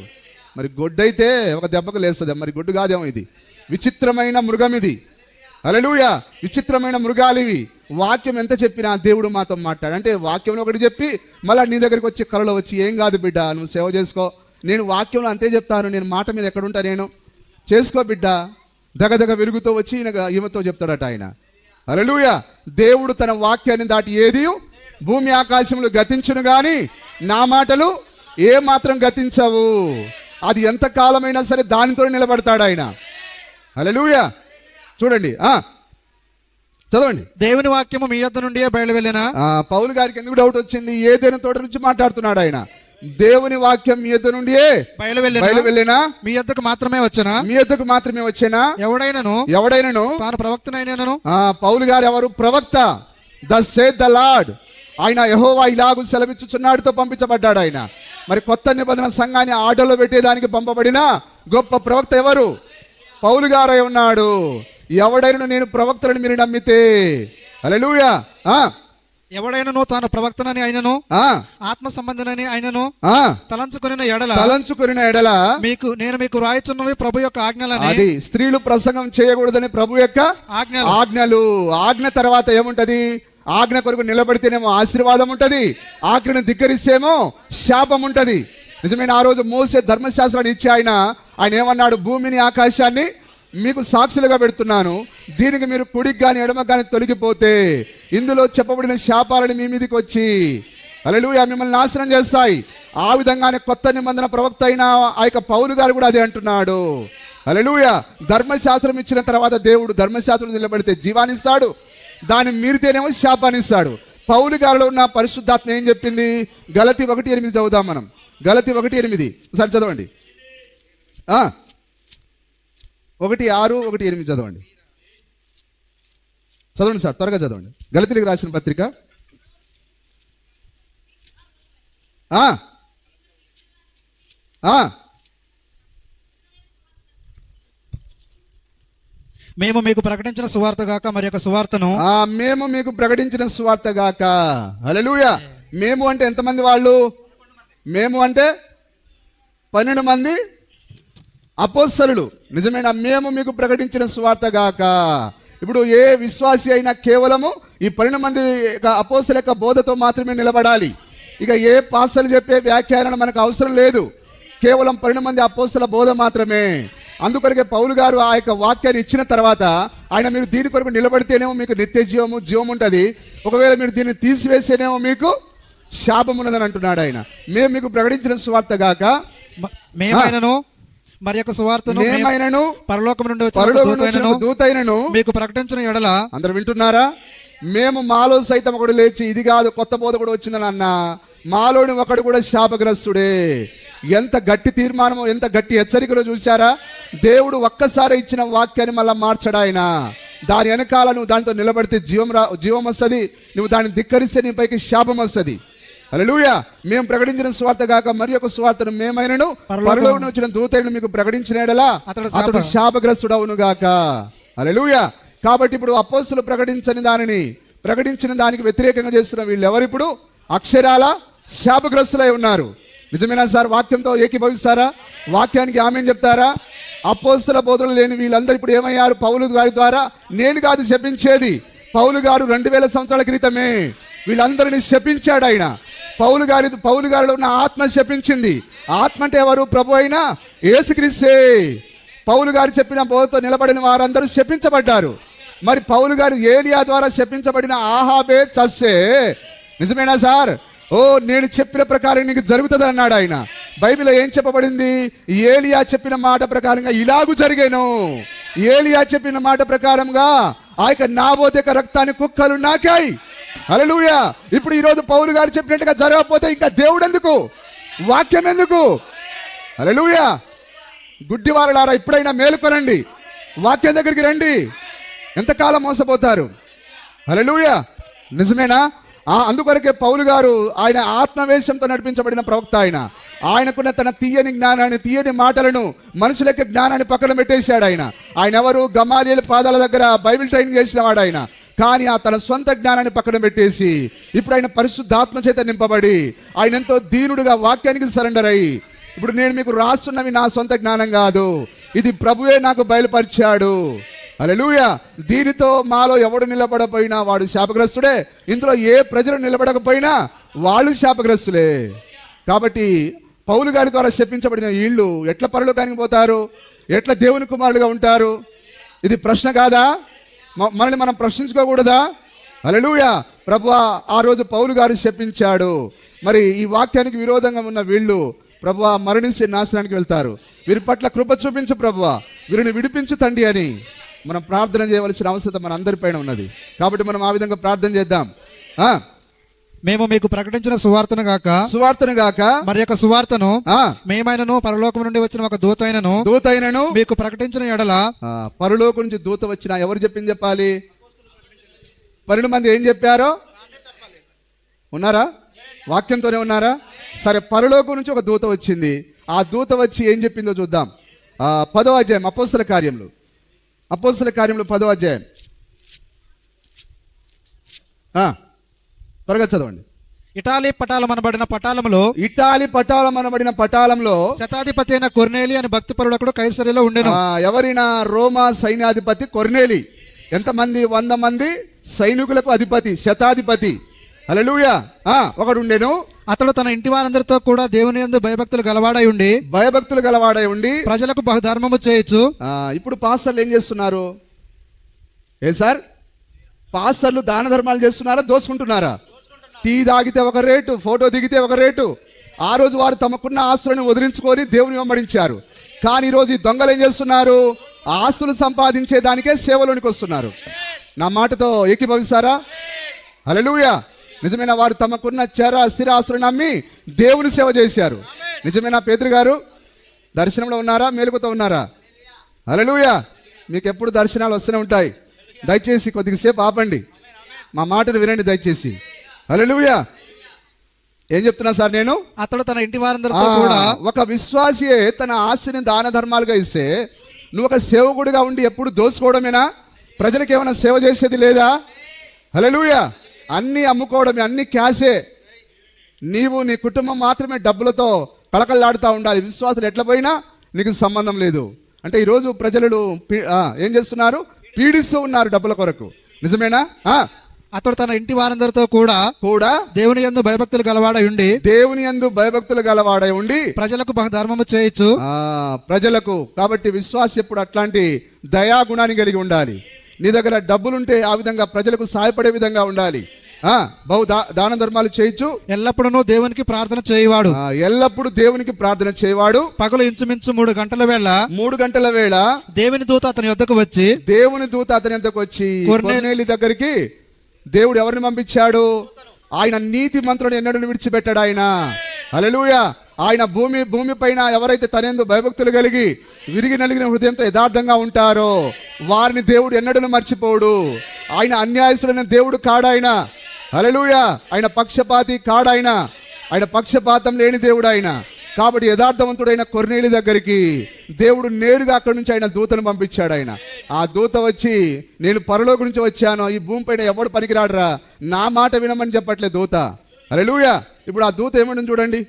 మరి గొడ్డైతే ఒక దెబ్బకు లేస్తుంది, మరి గొడ్డు కాదేమో. ఇది విచిత్రమైన మృగం ఇది. హల్లెలూయా. విచిత్రమైన మృగాలు ఇవి. వాక్యం ఎంత చెప్పినా దేవుడు మాతో మాట్లాడు. అంటే వాక్యంలో ఒకటి చెప్పి మళ్ళీ నీ దగ్గరికి వచ్చి కలలో వచ్చి, ఏం కాదు బిడ్డ, నువ్వు సేవ చేసుకో, నేను వాక్యంలో అంతే చెప్తాను, నేను మాట మీద ఎక్కడుంటా, నేను చేసుకో బిడ్డ, దగదగ విరుగుతూ వచ్చి ఈమెతో చెప్తాడట ఆయన. హల్లెలూయా. దేవుడు తన వాక్యాన్ని దాటి ఏది భూమి ఆకాశములు గతించును గాని నా మాటలు ఏ మాత్రం గతించవు. అది ఎంత కాలమైనా సరే దానితో నిలబడతాడు ఆయన. హల్లెలూయా. చూడండి, చదవండి. దేవుని వాక్యము మీ యొద్ద నుండి బయలువెళ్ళిన. పౌలు గారికి ఎందుకు డౌట్ వచ్చింది? ఏదైనా తోట నుంచి మాట్లాడుతున్నాడు ఆయన. దేవుని వాక్యం మీ యొద్ద నుండి బయలువెళ్ళినా మీ యొద్దకు మాత్రమే వచ్చేనా? మీ యొద్దకు మాత్రమే వచ్చేనా? ఎవడైనను తాను ప్రవక్తనైనను. పౌలు గారు ఎవరు? ప్రవక్త. thus saith the Lord. ఆయన యెహోవా ఇలాగు సెలవిచ్చుచున్నాడుతో పంపించబడ్డాడు ఆయన. మరి కొత్త నిబంధన సంఘాన్ని ఆటలో పెట్టేదానికి పంపబడిన గొప్ప ప్రవక్త ఎవరు? పౌలు గారై ఉన్నాడు. ఎవడైనా నేను ప్రవక్తలను మీరు నమ్మితే. హల్లెలూయా. ఎవడైనను తాను ప్రవక్తనని అయినను ఆ ఆత్మ సంబంధనని అయినను ఆ తలంచుకుని ఎడల నేను మీకు రాయిచున్నవి ప్రభు యొక్క ఆజ్ఞలని. అది స్త్రీలు ప్రసంగం చేయకూడదని ప్రభు యొక్క ఆజ్ఞలు. ఆజ్ఞ తర్వాత ఏముంటది? ఆజ్ఞ కొరకు నిలబడితేనేమో ఆశీర్వాదం ఉంటది, ఆజ్ఞను ధిక్కరిస్తేమో శాపం ఉంటది. నిజమైన ఆ రోజు మోసే ధర్మశాస్త్రాన్ని ఇచ్చి ఆయన ఏమన్నాడు? భూమిని ఆకాశాన్ని మీకు సాక్షులుగా పెడుతున్నాను, దీనికి మీరు కుడికి కానీ ఎడమకు కానీ తొలగిపోతే ఇందులో చెప్పబడిన శాపాలను మీ మీదకి వచ్చి హల్లెలూయా మిమ్మల్ని నాశనం చేస్తాయి. ఆ విధంగానే కొత్త నిబంధన ప్రవక్త అయిన ఆ యొక్క పౌలు గారు కూడా అదే అంటున్నాడు. హల్లెలూయా ధర్మశాస్త్రం ఇచ్చిన తర్వాత దేవుడు ధర్మశాస్త్రం నిలబడితే జీవాన్నిస్తాడు, దాన్ని మీరితేనేమో శాపాన్నిస్తాడు. పౌలు గారిలో ఉన్న పరిశుద్ధాత్మ ఏం చెప్పింది? గలతీ 1:8 చదువుదాం మనం. గలతీ 1:8 ఒకసారి చదవండి. 1:6, 1:8 చదవండి. చదవండి సార్, త్వరగా చదవండి. గలతీలకు రాసిన పత్రిక మేము మీకు ప్రకటించిన సువార్త గాక మరి యొక్క సువార్తను మేము మీకు ప్రకటించిన సువార్త గాక. హల్లెలూయా. మేము అంటే ఎంతమంది వాళ్ళు? మేము అంటే 12 మంది అపోస్తలులు. నిజమైన మేము మీకు ప్రకటించిన సువార్త గాక. ఇప్పుడు ఏ విశ్వాసి అయినా కేవలము ఈ 12 మంది అపోస్తల యొక్క బోధతో మాత్రమే నిలబడాలి. ఇక ఏ పాస్టర్లు చెప్పే వ్యాఖ్యానం మనకు అవసరం లేదు. కేవలం 12 మంది అపోస్తల బోధ మాత్రమే. అందుకొరకే పౌలు గారు ఆ యొక్క వాక్యాన్ని ఇచ్చిన తర్వాత ఆయన మీరు దీని కొరకు నిలబడితేనేమో మీకు నిత్య జీవం ఉంటుంది, ఒకవేళ మీరు దీన్ని తీసివేస్తేనేమో మీకు శాపం ఉన్నదని అంటున్నాడు ఆయన. మేము మీకు ప్రకటించిన సువార్త గాక మేమైనను మరి యొక్క సువార్తను మేమైనను పరలోకం నుండి వచ్చిన దూతైనను మీకు ప్రకటించిన ఎడల. అందరూ వింటున్నారా? మేము మాలో సైతం ఒకడు లేచి ఇది కాదు కొత్త బోధ కూడా వచ్చిందని అన్న మాలోని ఒకడు కూడా శాపగ్రస్తుడే. ఎంత గట్టి తీర్మానమో, ఎంత గట్టి హెచ్చరికలో చూశారా? దేవుడు ఒక్కసారి ఇచ్చిన వాక్యాన్ని మళ్ళా మార్చడా ఆయన. దాని వెనకాల నువ్వు దానితో నిలబడితే జీవం వస్తుంది, నువ్వు దాన్ని ధిక్కరిస్తే నీ పైకి శాపం వస్తుంది. హల్లెలూయా. మేము ప్రకటించిన సువార్త గాక మరి ఒక సువార్తను మేమైనను పరలోకం వచ్చిన దూతైన మీకు ప్రకటించిన ఎడలా అతడు శాపగ్రస్తుడవును గాక. హల్లెలూయా. కాబట్టి ఇప్పుడు అపోస్తలులు ప్రకటించిన దానికి వ్యతిరేకంగా చేస్తున్న వీళ్ళు ఎవరిప్పుడు అక్షరాల శాపగ్రస్తులై ఉన్నారు. నిజమేనా సార్? వాక్యంతో ఏకీభవిస్తారా? వాక్యానికి ఆమేన్ చెప్తారా? అపోస్తల బోధనలు లేని వీళ్ళందరూ ఇప్పుడు ఏమయ్యారు? పౌలు గారి ద్వారా నేను కాదు శపించేది, పౌలు గారు 2000 సంవత్సరాల క్రితమే వీళ్ళందరినీ శపించాడు ఆయన. పౌలు గారిలో ఉన్న ఆత్మ శపించింది. ఆత్మ అంటే ఎవరు? ప్రభు అయిన యేసుక్రీస్తే. పౌలు గారు చెప్పిన బోధతో నిలబడిన వారందరూ శపించబడ్డారు. మరి పౌలు గారు ఏలియా ద్వారా శపించబడిన ఆహాబే చస్తే నిజమేనా సార్? నేను చెప్పిన ప్రకారం నీకు జరుగుతుంది అన్నాడు ఆయన. బైబిల్లో ఏం చెప్పబడింది? ఏలియా చెప్పిన మాట ప్రకారంగా ఇలాగూ జరిగాను. ఏలియా చెప్పిన మాట ప్రకారంగా ఆ యొక్క నాబోతు యొక్క రక్తాన్ని కుక్కలు నాకాయి. హల్లెలూయా. ఇప్పుడు ఈరోజు పౌలు గారు చెప్పినట్టుగా జరగకపోతే ఇంకా దేవుడు ఎందుకు? వాక్యం ఎందుకు? హల్లెలూయా. గుడ్డివారులారా ఇప్పుడైనా మేలుకొనండి, వాక్యం దగ్గరికి రండి. ఎంతకాలం మోసపోతారు? హల్లెలూయా. నిజమేనా? అందుకొరకే పౌలు గారు ఆయన ఆత్మవేశంతో నడిపించబడిన ప్రవక్త. ఆయనకున్న తన తీయని జ్ఞానాన్ని, తీయని మాటలను, మనుషుల యొక్క జ్ఞానాన్ని పక్కన పెట్టేశాడు ఆయన ఎవరు? గమాలియేలు పాదాల దగ్గర బైబిల్ ట్రైనింగ్ చేసిన వాడు ఆయన. కానీ ఆ తన సొంత జ్ఞానాన్ని పక్కన పెట్టేసి ఇప్పుడు ఆయన పరిశుద్ధాత్మ చేత నింపబడి ఆయన ఎంతో దీనుడుగా వాక్యానికి సరెండర్ అయ్యి ఇప్పుడు నేను మీకు రాస్తున్నవి నా సొంత జ్ఞానం కాదు, ఇది ప్రభువే నాకు బయలుపరిచాడు. హల్లెలూయా. దీనితో మాలో ఎవడు నిలబడపోయినా వాడు శాపగ్రస్తుడే. ఇందులో ఏ ప్రజలు నిలబడకపోయినా వాళ్ళు శాపగ్రస్తులే. కాబట్టి పౌలు గారి ద్వారా శపించబడిన వీళ్ళు ఎట్లా పరలోకానికి పోతారు? ఎట్లా దేవుని కుమారులుగా ఉంటారు? ఇది ప్రశ్న కాదా? మనల్ని మనం ప్రశ్నించుకోకూడదా? హల్లెలూయా. ప్రభువా ఆ రోజు పౌలు గారు శపించాడు. మరి ఈ వాక్యానికి విరోధంగా ఉన్న వీళ్ళు ప్రభువా మరణించి నాశనానికి వెళ్తారు. వీరి పట్ల కృప చూపించు ప్రభువా, వీరిని విడిపించు తండ్రి అని మనం ప్రార్థన చేయవలసిన అవసరం మన అందరిపైన ఉన్నది. కాబట్టి మనం ఆ విధంగా ప్రార్థన చేద్దాం. మేము మీకు ప్రకటించిన సువార్తను గాక మరి యొక్క సువార్తను మేమైనను పరలోకం నుండి వచ్చిన ఒక దూతైనను మీకు ప్రకటించిన ఎడల. పరలోకం నుంచి దూత వచ్చిన ఎవరు చెప్పింది చెప్పాలి? 12 మంది ఏం చెప్పారో ఉన్నారా? వాక్యంతోనే ఉన్నారా? సరే, పరలోకం నుంచి ఒక దూత వచ్చింది. ఆ దూత వచ్చి ఏం చెప్పిందో చూద్దాం. 10వ అధ్యాయం అపోస్తల కార్యములు 10వ అధ్యాయం త్వరగా చదవండి. ఇటాలీ పటాలమనబడిన పటాలంలో ఇటాలీ పటాలమనబడిన పటాలంలో శతాధిపతి అయిన కొర్నేలి అని భక్తిపరుడు ఒకడు కైసరిలో ఉండెను. ఎవరైనా రోమా సైన్యాధిపతి కొర్నేలి. ఎంతమంది? 100 మంది సైనికులకు అధిపతి, శతాధిపతి. హల్లెలూయా. ఒకడు ఉండెను. అతడు తన ఇంటి వారందరితో కూడా దేవుని యందు భయభక్తులు గలవాడై ఉండి ప్రజలకు బహుధర్మము చేయొచ్చు. ఇప్పుడు పాస్టర్లు ఏం చేస్తున్నారు? ఏ సార్, పాస్టర్లు దాన ధర్మాలు చేస్తున్నారా, దోచుకుంటున్నారా? టీ తాగితే ఒక రేటు, ఫోటో దిగితే ఒక రేటు. ఆ రోజు వారు తమకున్న ఆస్తులను వదిలించుకొని దేవుని వెంబడించారు. కానీ ఈరోజు ఈ దొంగలు ఏం చేస్తున్నారు? ఆస్తులు సంపాదించే దానికే సేవలోనికి వస్తున్నారు. నా మాటతో ఏకీభవిస్తారా? హల్లెలూయా. నిజమైన వారు తమకున్న స్థిర ఆస్తులను నమ్మి దేవుని సేవ చేశారు. నిజమేనా? పేతురు గారు దర్శనంలో ఉన్నారా, మేలుకుతో ఉన్నారా? హల్లెలూయా. మీకు ఎప్పుడు దర్శనాలు వస్తూనే ఉంటాయి. దయచేసి కొద్దిసేపు ఆపండి, మా మాటను వినండి దయచేసి. హల్లెలూయా. ఏం చెప్తున్నా సార్ నేను? అతడు తన ఇంటి వారందరితో కూడా, ఒక విశ్వాసియే తన ఆస్తిని దాన ధర్మాలుగా ఇస్తే నువ్వు ఒక సేవకుడిగా ఉండి ఎప్పుడు దోచుకోవడమేనా? ప్రజలకు ఏమైనా సేవ చేసేది లేదా? హల్లెలూయా. అన్నీ అమ్ముకోవడమే, అన్ని క్యాషే. నీవు నీ కుటుంబం మాత్రమే డబ్బులతో కళకళలాడుతూ ఉండాలి. విశ్వాసులు ఎట్లా పోయినా నీకు సంబంధం లేదు. అంటే ఈరోజు ప్రజలు ఏం చేస్తున్నారు? పీడిస్తూ ఉన్నారు డబ్బుల కొరకు. నిజమేనా? అతడు తన ఇంటి వారందరితో కూడా దేవుని యందు భయభక్తులు గలవాడై ఉండి ప్రజలకు బహుధర్మము చేయొచ్చు. ప్రజలకు. కాబట్టి విశ్వాసం ఎప్పుడు అట్లాంటి దయాగుణాన్ని కలిగి ఉండాలి. నీ దగ్గర డబ్బులుంటే ఆ విధంగా ప్రజలకు సహాయపడే విధంగా ఉండాలి. దాన ధర్మాలు చేయొచ్చు. ఎల్లప్పుడూ దేవునికి ప్రార్థన చేయవాడు. ఎల్లప్పుడు దేవునికి ప్రార్థన చేయవాడు. పగలు ఇంచుమించు 3 గంటల వేళ దేవుని దూత అతని యొద్దకు వచ్చి కొర్నేలి దగ్గరికి దేవుడు ఎవరిని పంపించాడు? ఆయన నీతి మంత్రుడు ఎన్నడూ విడిచిపెట్టాడు ఆయన. హల్లెలూయా. ఆయన భూమి పైన ఎవరైతే తనేందు భయభక్తులు కలిగి విరిగి నలిగిన హృదయంతో యథార్థంగా ఉంటారో వారిని దేవుడు ఎన్నడూ మర్చిపోడు. ఆయన అన్యాయస్తుడైన దేవుడు కాడాయన. హల్లెలూయా. ఆయన పక్షపాతి కాడాయన. ఆయన పక్షపాతం లేని దేవుడు ఆయన. కాబట్టి యథార్థవంతుడైన కొర్నేలి దగ్గరికి దేవుడు నేరుగా అక్కడి నుంచి ఆయన దూతను పంపించాడు. ఆయన ఆ దూత వచ్చి, నేను పరలోకం నుంచి వచ్చాను, ఈ భూమి పైన ఎవడు పనికిరాడరా, నా మాట వినమని చెప్పట్లేదు దూత. హల్లెలూయా. ఇప్పుడు ఆ దూత ఏమంటుంది చూడండి.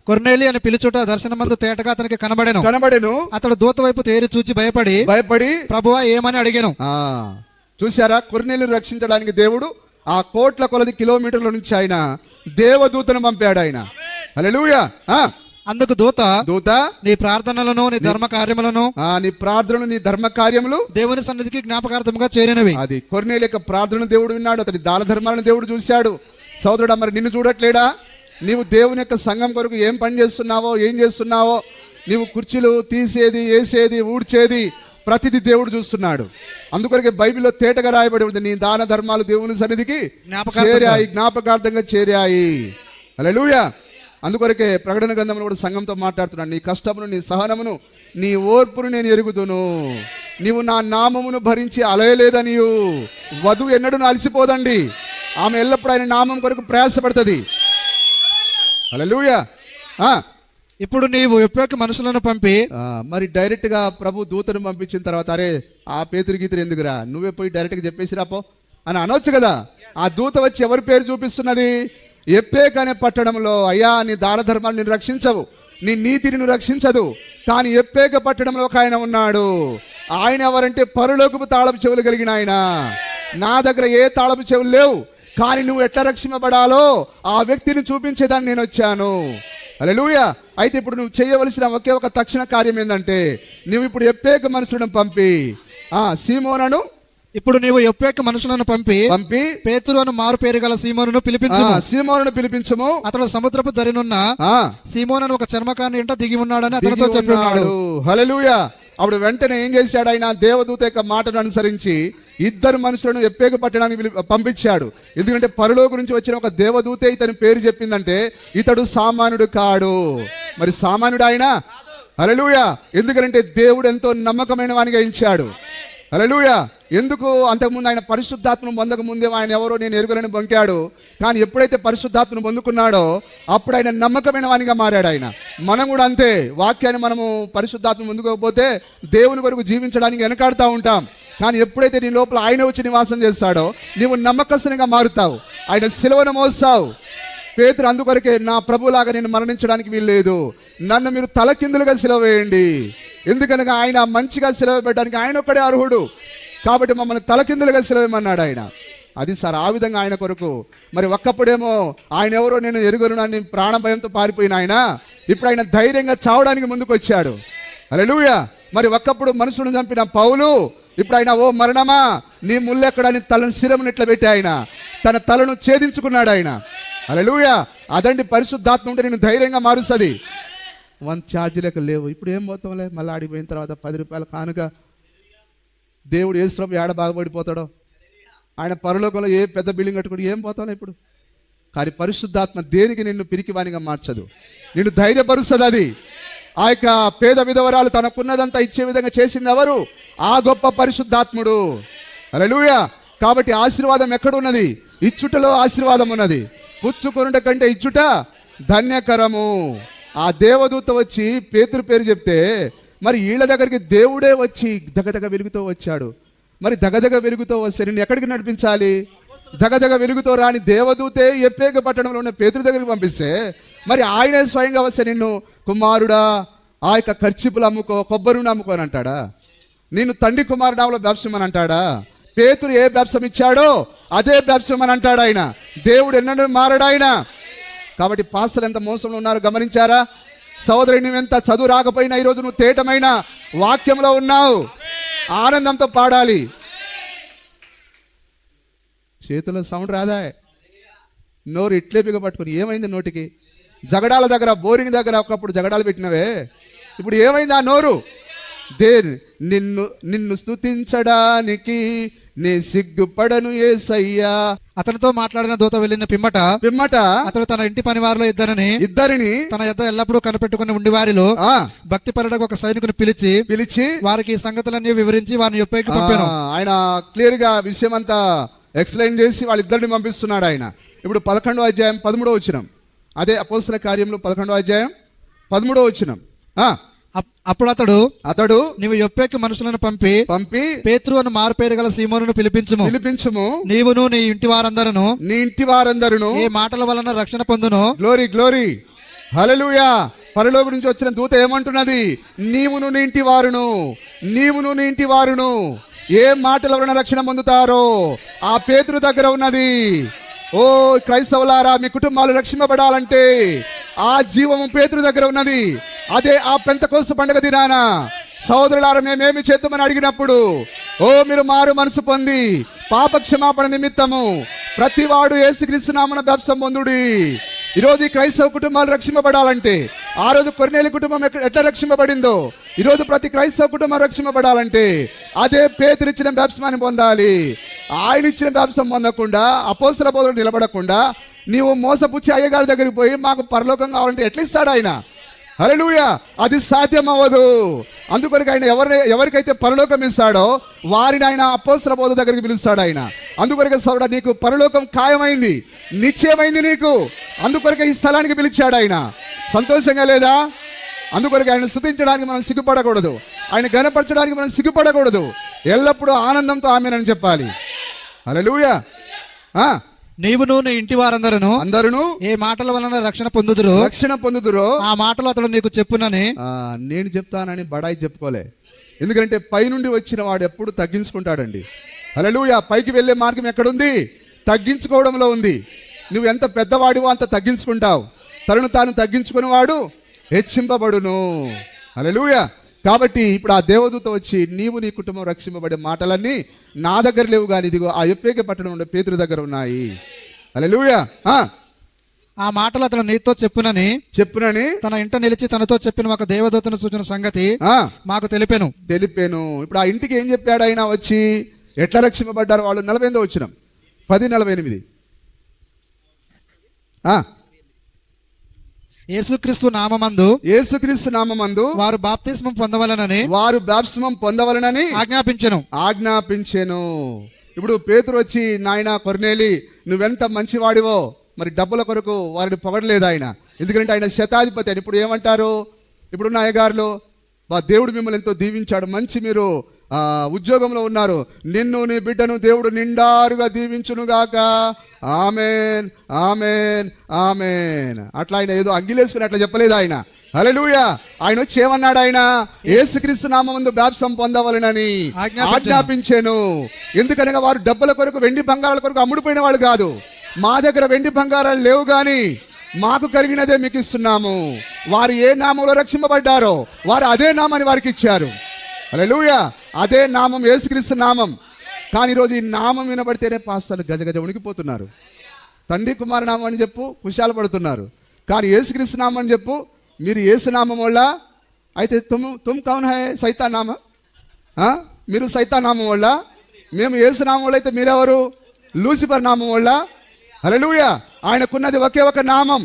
కొర్నేలి అని పిలుచుట దర్శనమందు తేటగా అతనికి కనబడెను. అతడు దూత వైపు తేరి చూచి భయపడి ప్రభువా ఏమని అడిగాను. చూసారా? కొర్నేలిని రక్షించడానికి దేవుడు ఆ కోట్ల కొలది కిలోమీటర్ల నుంచి ఆయన దేవదూతను పంపాడు ఆయన. హల్లెలూయా. అందుకు దూత నీ ప్రార్థనలను నీ ధర్మ కార్యములు దేవుని సన్నిధికి జ్ఞాపకార్థముగా చేరినవి. అది కొర్నేలి యొక్క ప్రార్థన దేవుడు విన్నాడు. అతని దాన ధర్మాలను దేవుడు చూశాడు. సోదరుడా, మరి నిన్ను చూడట్లేడా? నీవు దేవుని యొక్క సంఘం కొరకు ఏం పని చేస్తున్నావో, ఏం చేస్తున్నావో, నీవు కుర్చీలు తీసేది, వేసేది, ఊడ్చేది ప్రతిదీ దేవుడు చూస్తున్నాడు. అందుకొరకే బైబిల్లో తేటగా రాయబడి ఉంది, నీ దాన ధర్మాలు దేవుని సన్నిధికి జ్ఞాపకార్థంగా చేరాయి. హల్లెలూయా. అందుకొరకే ప్రకటన గ్రంథంలో కూడా సంఘంతో మాట్లాడుతున్నాను. నీ కష్టమును, నీ సహనమును, నీ ఓర్పును నేను ఎరుగుదును. నీవు నా నామమును భరించి అలయలేదనియు. వధువు ఎన్నడూ అలసిపోదండి. ఆమె ఎల్లప్పుడూ ఆయన నామం కొరకు ప్రయాసపడుతుంది. హల్లెలూయా. ఇప్పుడు నీవు ఎప్పటికీ మనుషులను పంపి, మరి డైరెక్ట్ గా ప్రభు దూతను పంపించిన తర్వాత, అరే ఆ పేతురు గీతురు ఎందుకురా, నువ్వే పోయి డైరెక్ట్ గా చెప్పేసి రాపో అని అనొచ్చు కదా. ఆ దూత వచ్చి ఎవరి పేరు చూపిస్తున్నది? ఎప్పేక అనే పట్టణంలో, అయ్యా నీ దాన ధర్మాలు నిన్ను రక్షించవు, నీ నీతిని నువ్వు రక్షించదు, కానీ ఎప్పేక పట్టణంలో ఒక ఆయన ఉన్నాడు. ఆయన ఎవరంటే పరలోకపు తాళపు చెవులు కలిగిన ఆయన. నా దగ్గర ఏ తాళపు చెవులు లేవు, కానీ నువ్వు ఎట్లా రక్షింపబడాలో ఆ వ్యక్తిని చూపించేదాన్ని నేను వచ్చాను. హల్లెలూయా. అయితే ఇప్పుడు నువ్వు చేయవలసిన ఒకే ఒక తక్షణ కార్యం ఏంటంటే, నువ్వు ఇప్పుడు ఎప్పేక మనుషులను పంపి సీమోనను ఇప్పుడు నీవు ఎప్పేక మనుషులను పంపి పేతురు అను మారు పేరు గల సీమోనును పిలిపించుము. అతడు సముద్రపు దరినున్న సీమోనను ఒక చర్మకారుని ఇంట దిగి ఉన్నాడని అతనితో చెప్పాడు. హల్లెలూయా. అప్పుడు వెంటనే ఏం చేశాడు? ఆయన దేవదూత యొక్క మాటను అనుసరించి 2 మనుషులను ఎప్పేక పట్టడానికి పంపించాడు. ఎందుకంటే పరలోకం నుంచి వచ్చిన ఒక దేవదూతే ఇతని పేరు చెప్పిందంటే ఇతడు సామాన్యుడు కాడు. మరి సామాన్యుడు ఆయన? హల్లెలూయా. ఎందుకంటే దేవుడు ఎంతో నమ్మకమైన వానిగా ఇచ్చాడు. హల్లెలూయా. ఎందుకు? అంతకుముందు ఆయన పరిశుద్ధాత్మను పొందక ముందే ఆయన ఎవరో నేను ఎరుగలని బొంకాడు. కానీ ఎప్పుడైతే పరిశుద్ధాత్మను పొందుకున్నాడో అప్పుడు ఆయన నమ్మకమైన వానిగా మారాడు ఆయన. మనం కూడా అంతే. వాక్యాన్ని మనము పరిశుద్ధాత్మ పొందుకోకపోతే దేవుని కొరకు జీవించడానికి వెనకాడుతూ ఉంటాం. కానీ ఎప్పుడైతే నీ లోపల ఆయన వచ్చి నివాసం చేస్తాడో నీవు నమ్మకస్తునిగా మారుతావు. ఆయన సిలువను మోస్తావు. పేతురు అందుకొరకే నా ప్రభులాగా నేను మరణించడానికి వీల్లేదు, నన్ను మీరు తలకిందులుగా సిలువ వేయండి. ఎందుకనగా ఆయన మంచిగా సిలువ పెట్టడానికి ఆయన ఒక్కడే అర్హుడు. కాబట్టి మమ్మల్ని తలకిందులుగా సిలువేయమన్నాడు ఆయన. అది సార్ ఆ విధంగా ఆయన కొరకు. మరి ఒక్కప్పుడేమో ఆయన ఎవరో నేను ఎరుగను అని ప్రాణ భయంతో పారిపోయిన ఆయన ఇప్పుడు ఆయన ధైర్యంగా చావడానికి ముందుకు వచ్చాడు. హల్లెలూయా. మరి ఒక్కప్పుడు మనుషులను చంపిన పౌలు ఇప్పుడు ఆయన ఓ మరణమా నీ ముల్లెక్కడని తలను శిరమును ఇట్లా పెట్టి ఆయన తన తలను ఛేదించుకున్నాడు ఆయన. హల్లెలూయా. అదండి పరిశుద్ధాత్మ ఉంటే నేను ధైర్యంగా మారుస్తుంది. 1 ఛార్జీ లెక్క లేవు, ఇప్పుడు ఏం పోతాంలే, మళ్ళీ ఆడిపోయిన తర్వాత 10 రూపాయలు కానుక. దేవుడు యేసుప్రభు ఏడ బాగుపడిపోతాడో, ఆయన పరలోకంలో ఏ పెద్ద బిల్డింగ్ కట్టుకుని ఏం పోతాలో ఇప్పుడు. కానీ పరిశుద్ధాత్మ దేనికి నిన్ను పిరికివానిగా మార్చదు, నిన్ను ధైర్యపరుస్తుంది. అది ఆ యొక్క పేద విధవరాలు తనకున్నదంతా ఇచ్చే విధంగా చేసింది ఎవరు? ఆ గొప్ప పరిశుద్ధాత్ముడు. హల్లెలూయా. కాబట్టి ఆశీర్వాదం ఎక్కడున్నది? ఇచ్చుటలో ఆశీర్వాదం ఉన్నది. పుచ్చుకొనుట కంటే ఇచ్చుట ధన్యకరము. ఆ దేవదూత వచ్చి పేతురు పేరు చెప్తే మరి వీళ్ళ దగ్గరికి దేవుడే వచ్చి దగదగ వెలుగుతో వచ్చాడు. మరి దగదగ వెలుగుతో వస్తే నిన్ను ఎక్కడికి నడిపించాలి? దగదగ వెలుగుతో రాని దేవదూతే ఎప్పేక పట్టణంలో ఉన్న పేతురు దగ్గరికి పంపిస్తే మరి ఆయనే స్వయంగా వస్తే నిన్ను కుమారుడా ఆ యొక్క ఖర్చుపులు అమ్ముకో, కొబ్బరిని అమ్ముకోని అంటాడా? నిన్ను తండ్రి కుమారుడాలో బ్యాప్సమని అంటాడా? పేతురు ఏ బ్యాప్సం ఇచ్చాడో అదే బ్యాప్సమని అంటాడు ఆయన. దేవుడు ఎన్నడూ మారడు ఆయన. కాబట్టి పాస్టర్లు ఎంత మోసంలో ఉన్నారో గమనించారా? సోదరి, నువ్వెంత చదువు రాకపోయినా ఈరోజు నువ్వు తేటమైన వాక్యంలో ఉన్నావు. ఆనందంతో పాడాలి. చేతిలో సౌండ్ రాదా? నోరు ఇట్లే బిగపట్టుకుని ఏమైంది నోటికి? జగడాల దగ్గర, బోరింగ్ దగ్గర ఒకప్పుడు జగడాలు పెట్టినవే, ఇప్పుడు ఏమైంది ఆ నోరు? నిన్ను స్తుతించడానికి నే సిగ్గుపడను యేసయ్యా. అతనితో మాట్లాడిన దూత వెళ్ళిన పిమ్మట అతడు తన ఇంటి పనివారిలో ఇద్దరిని తన యొద్ద ఎల్లప్పుడూ కనిపెట్టుకుని ఉండి వారిలో భక్తి పరుడకు ఒక సైనికుని పిలిచి వారికి ఈ సంగతులన్నీ వివరించి వారిని యొప్పేకి పంపాను. ఆయన క్లియర్ గా విషయం అంతా ఎక్స్ప్లెయిన్ చేసి వాళ్ళిద్దరిని పంపిస్తున్నాడు ఆయన. ఇప్పుడు 11వ అధ్యాయం 13వ వచనం, అదే అపోస్తల కార్యములు 11వ అధ్యాయం 13వ వచనం. అప్పుడు అతడు నీవు యొప్పేకి మనుషులను పంపి పేతురు అని మారుపేరు గల సీమోనును పిలిపించుము. నీవును నీ ఇంటి వారందరును ఏ మాటల వలన రక్షణ పొందును. గ్లోరీ. హల్లెలూయా. పరలోకం నుంచి వచ్చిన దూత ఏమంటున్నది? నీవును నీ ఇంటి వారును ఏ మాటల వలన రక్షణ పొందుతారో ఆ పేతురు దగ్గర ఉన్నది. ఓ క్రైస్తవులారా, మీ కుటుంబాలు రక్షింపబడాలంటే ఆ జీవము పేతురు దగ్గర ఉన్నది. అదే ఆ పెంతెకోస్తు పండుగ దినాన సహోదరులారా మేమేమి చేద్దామని అడిగినప్పుడు మీరు మారు మనసు పొంది పాప క్షమాపణ నిమిత్తము ప్రతివాడు యేసుక్రీస్తు నామమున బాప్తిసం పొందుడి. ఈరోజు ఈ క్రైస్తవ కుటుంబాలు రక్షింపబడాలంటే ఆ రోజు కొర్నేలి కుటుంబం ఎట్లా రక్షింపబడిందో ఈరోజు ప్రతి క్రైస్తవ కుటుంబం రక్షింపబడాలంటే అదే పేతురు ఇచ్చిన బాప్తిసాన్ని పొందాలి. ఆయన ఇచ్చిన బాప్తిసం పొందకుండా అపోస్తల బోధనలో నిలబడకుండా నీవు మోసపుచ్చి అయ్యగారి దగ్గరికి పోయి మాకు పరలోకం కావాలంటే ఎట్లా ఇస్తాడు ఆయన? హల్లెలూయా. అది సాధ్యం అవ్వదు. అందుకొరకు ఆయన ఎవరికైతే పరలోకం ఇస్తాడో వారిని ఆయన అపోస్తల బోధ దగ్గరికి పిలుస్తాడు ఆయన. అందుకొరకే సోదరుడా, నీకు పరలోకం ఖాయమైంది, నిశ్చయమైంది నీకు. అందుకొరకే ఈ స్థలానికి పిలిచాడు ఆయన. సంతోషంగా లేదా? అందుకొరకు ఆయన స్తుతించడానికి మనం సిగ్గుపడకూడదు, ఆయన ఘనపరచడానికి మనం సిగ్గుపడకూడదు. ఎల్లప్పుడూ ఆనందంతో ఆమేనని చెప్పాలి. హల్లెలూయా. నీవును నీ ఇంటి వారందరూ ఏ మాటల వలన రక్షణ పొందుదురో ఆ మాటలు అతడు నీకు చెప్పునని. నేను చెప్తానని బడాయి చెప్పుకోలే. ఎందుకంటే పైనుండి వచ్చిన వాడు ఎప్పుడు తగ్గించుకుంటాడండి. హల్లెలూయా. పైకి వెళ్ళే మార్గం ఎక్కడుంది? తగ్గించుకోవడంలో ఉంది. నువ్వు ఎంత పెద్దవాడివో అంత తగ్గించుకుంటావు. తనను తాను తగ్గించుకుని వాడు హెచ్చింపబడును. హల్లెలూయా. కాబట్టి ఇప్పుడు ఆ దేవదూత వచ్చి నీవు నీ కుటుంబం రక్షింపబడే మాటలన్నీ నా దగ్గర లేవు, కానీ ఇదిగో ఆ యొప్పేకి పట్టణం ఉండే పేతురు దగ్గర ఉన్నాయి. హల్లెలూయా. ఆ మాటలు అతను నీతో చెప్పునని తన ఇంట నిలిచి తనతో చెప్పిన ఒక దేవదూతను సూచన సంగతి మాకు తెలిపాను. ఇప్పుడు ఆ ఇంటికి ఏం చెప్పాడు ఆయన వచ్చి? ఎట్లా రక్షింపబడ్డారు వాళ్ళు? 48వ వచనం 10:48. యేసుక్రీస్తు నామమందు వారు బాప్తిస్మం పొందవలనని ఆజ్ఞాపించెను. ఇప్పుడు పేతురు వచ్చి నాయనా కొర్నేలి నువ్వెంత మంచివాడివో, మరి డబ్బుల కొరకు వారిని పొగడలేదు ఆయన. ఎందుకంటే ఆయన శతాధిపతి అని. ఇప్పుడు ఏమంటారు? ఇప్పుడు నా అయ్యగారులు దేవుడు మిమ్మల్ని ఎంతో దీవించాడు, మంచి మీరు ఉద్యోగంలో ఉన్నారు, నిన్ను నీ బిడ్డను దేవుడు నిండారుగా దీవించునుగాక. Amen, amen, amen. అట్లా ఆయన ఏదో అంగిలేసుకుని అట్లా చెప్పలేదు ఆయన. హల్లెలూయా. ఆయన వచ్చి ఏమన్నాడు? ఆయన యేసుక్రీస్తు నామముందు బాప్తిసం పొందవలెనని ఆజ్ఞాపించాను. ఎందుకనగా వారు డబ్బుల కొరకు వెండి బంగారాల కొరకు అమ్ముడుపోయిన వాళ్ళు కాదు. మా దగ్గర వెండి బంగారాలు లేవు గాని మాకు కలిగినదే మీకు ఇస్తున్నాము. వారు ఏ నామంలో రక్షింపబడ్డారో వారు అదే నామాన్ని వారికి ఇచ్చారు. హల్లెలూయా. అదే నామం యేసుక్రీస్తు నామం. కానీ ఈరోజు ఈ నామం వినబడితేనే పాస్టర్లు గజగజ ఉనికిపోతున్నారు. తండ్రి కుమార నామం అని చెప్పు కుశాల పడుతున్నారు. కానీ యేసుక్రీస్తు నామం అని చెప్పు, మీరు యేసు నామం వల్ల అయితే తుమ్ కౌన్ హై సైతాన్ నామ, మీరు సైతాన్ నామం వల్ల, మేము యేసు నామం వల్ల అయితే మీరెవరు? లూసిఫర్ నామం వల్ల. హల్లెలూయా. ఆయనకున్నది ఒకే ఒక నామం,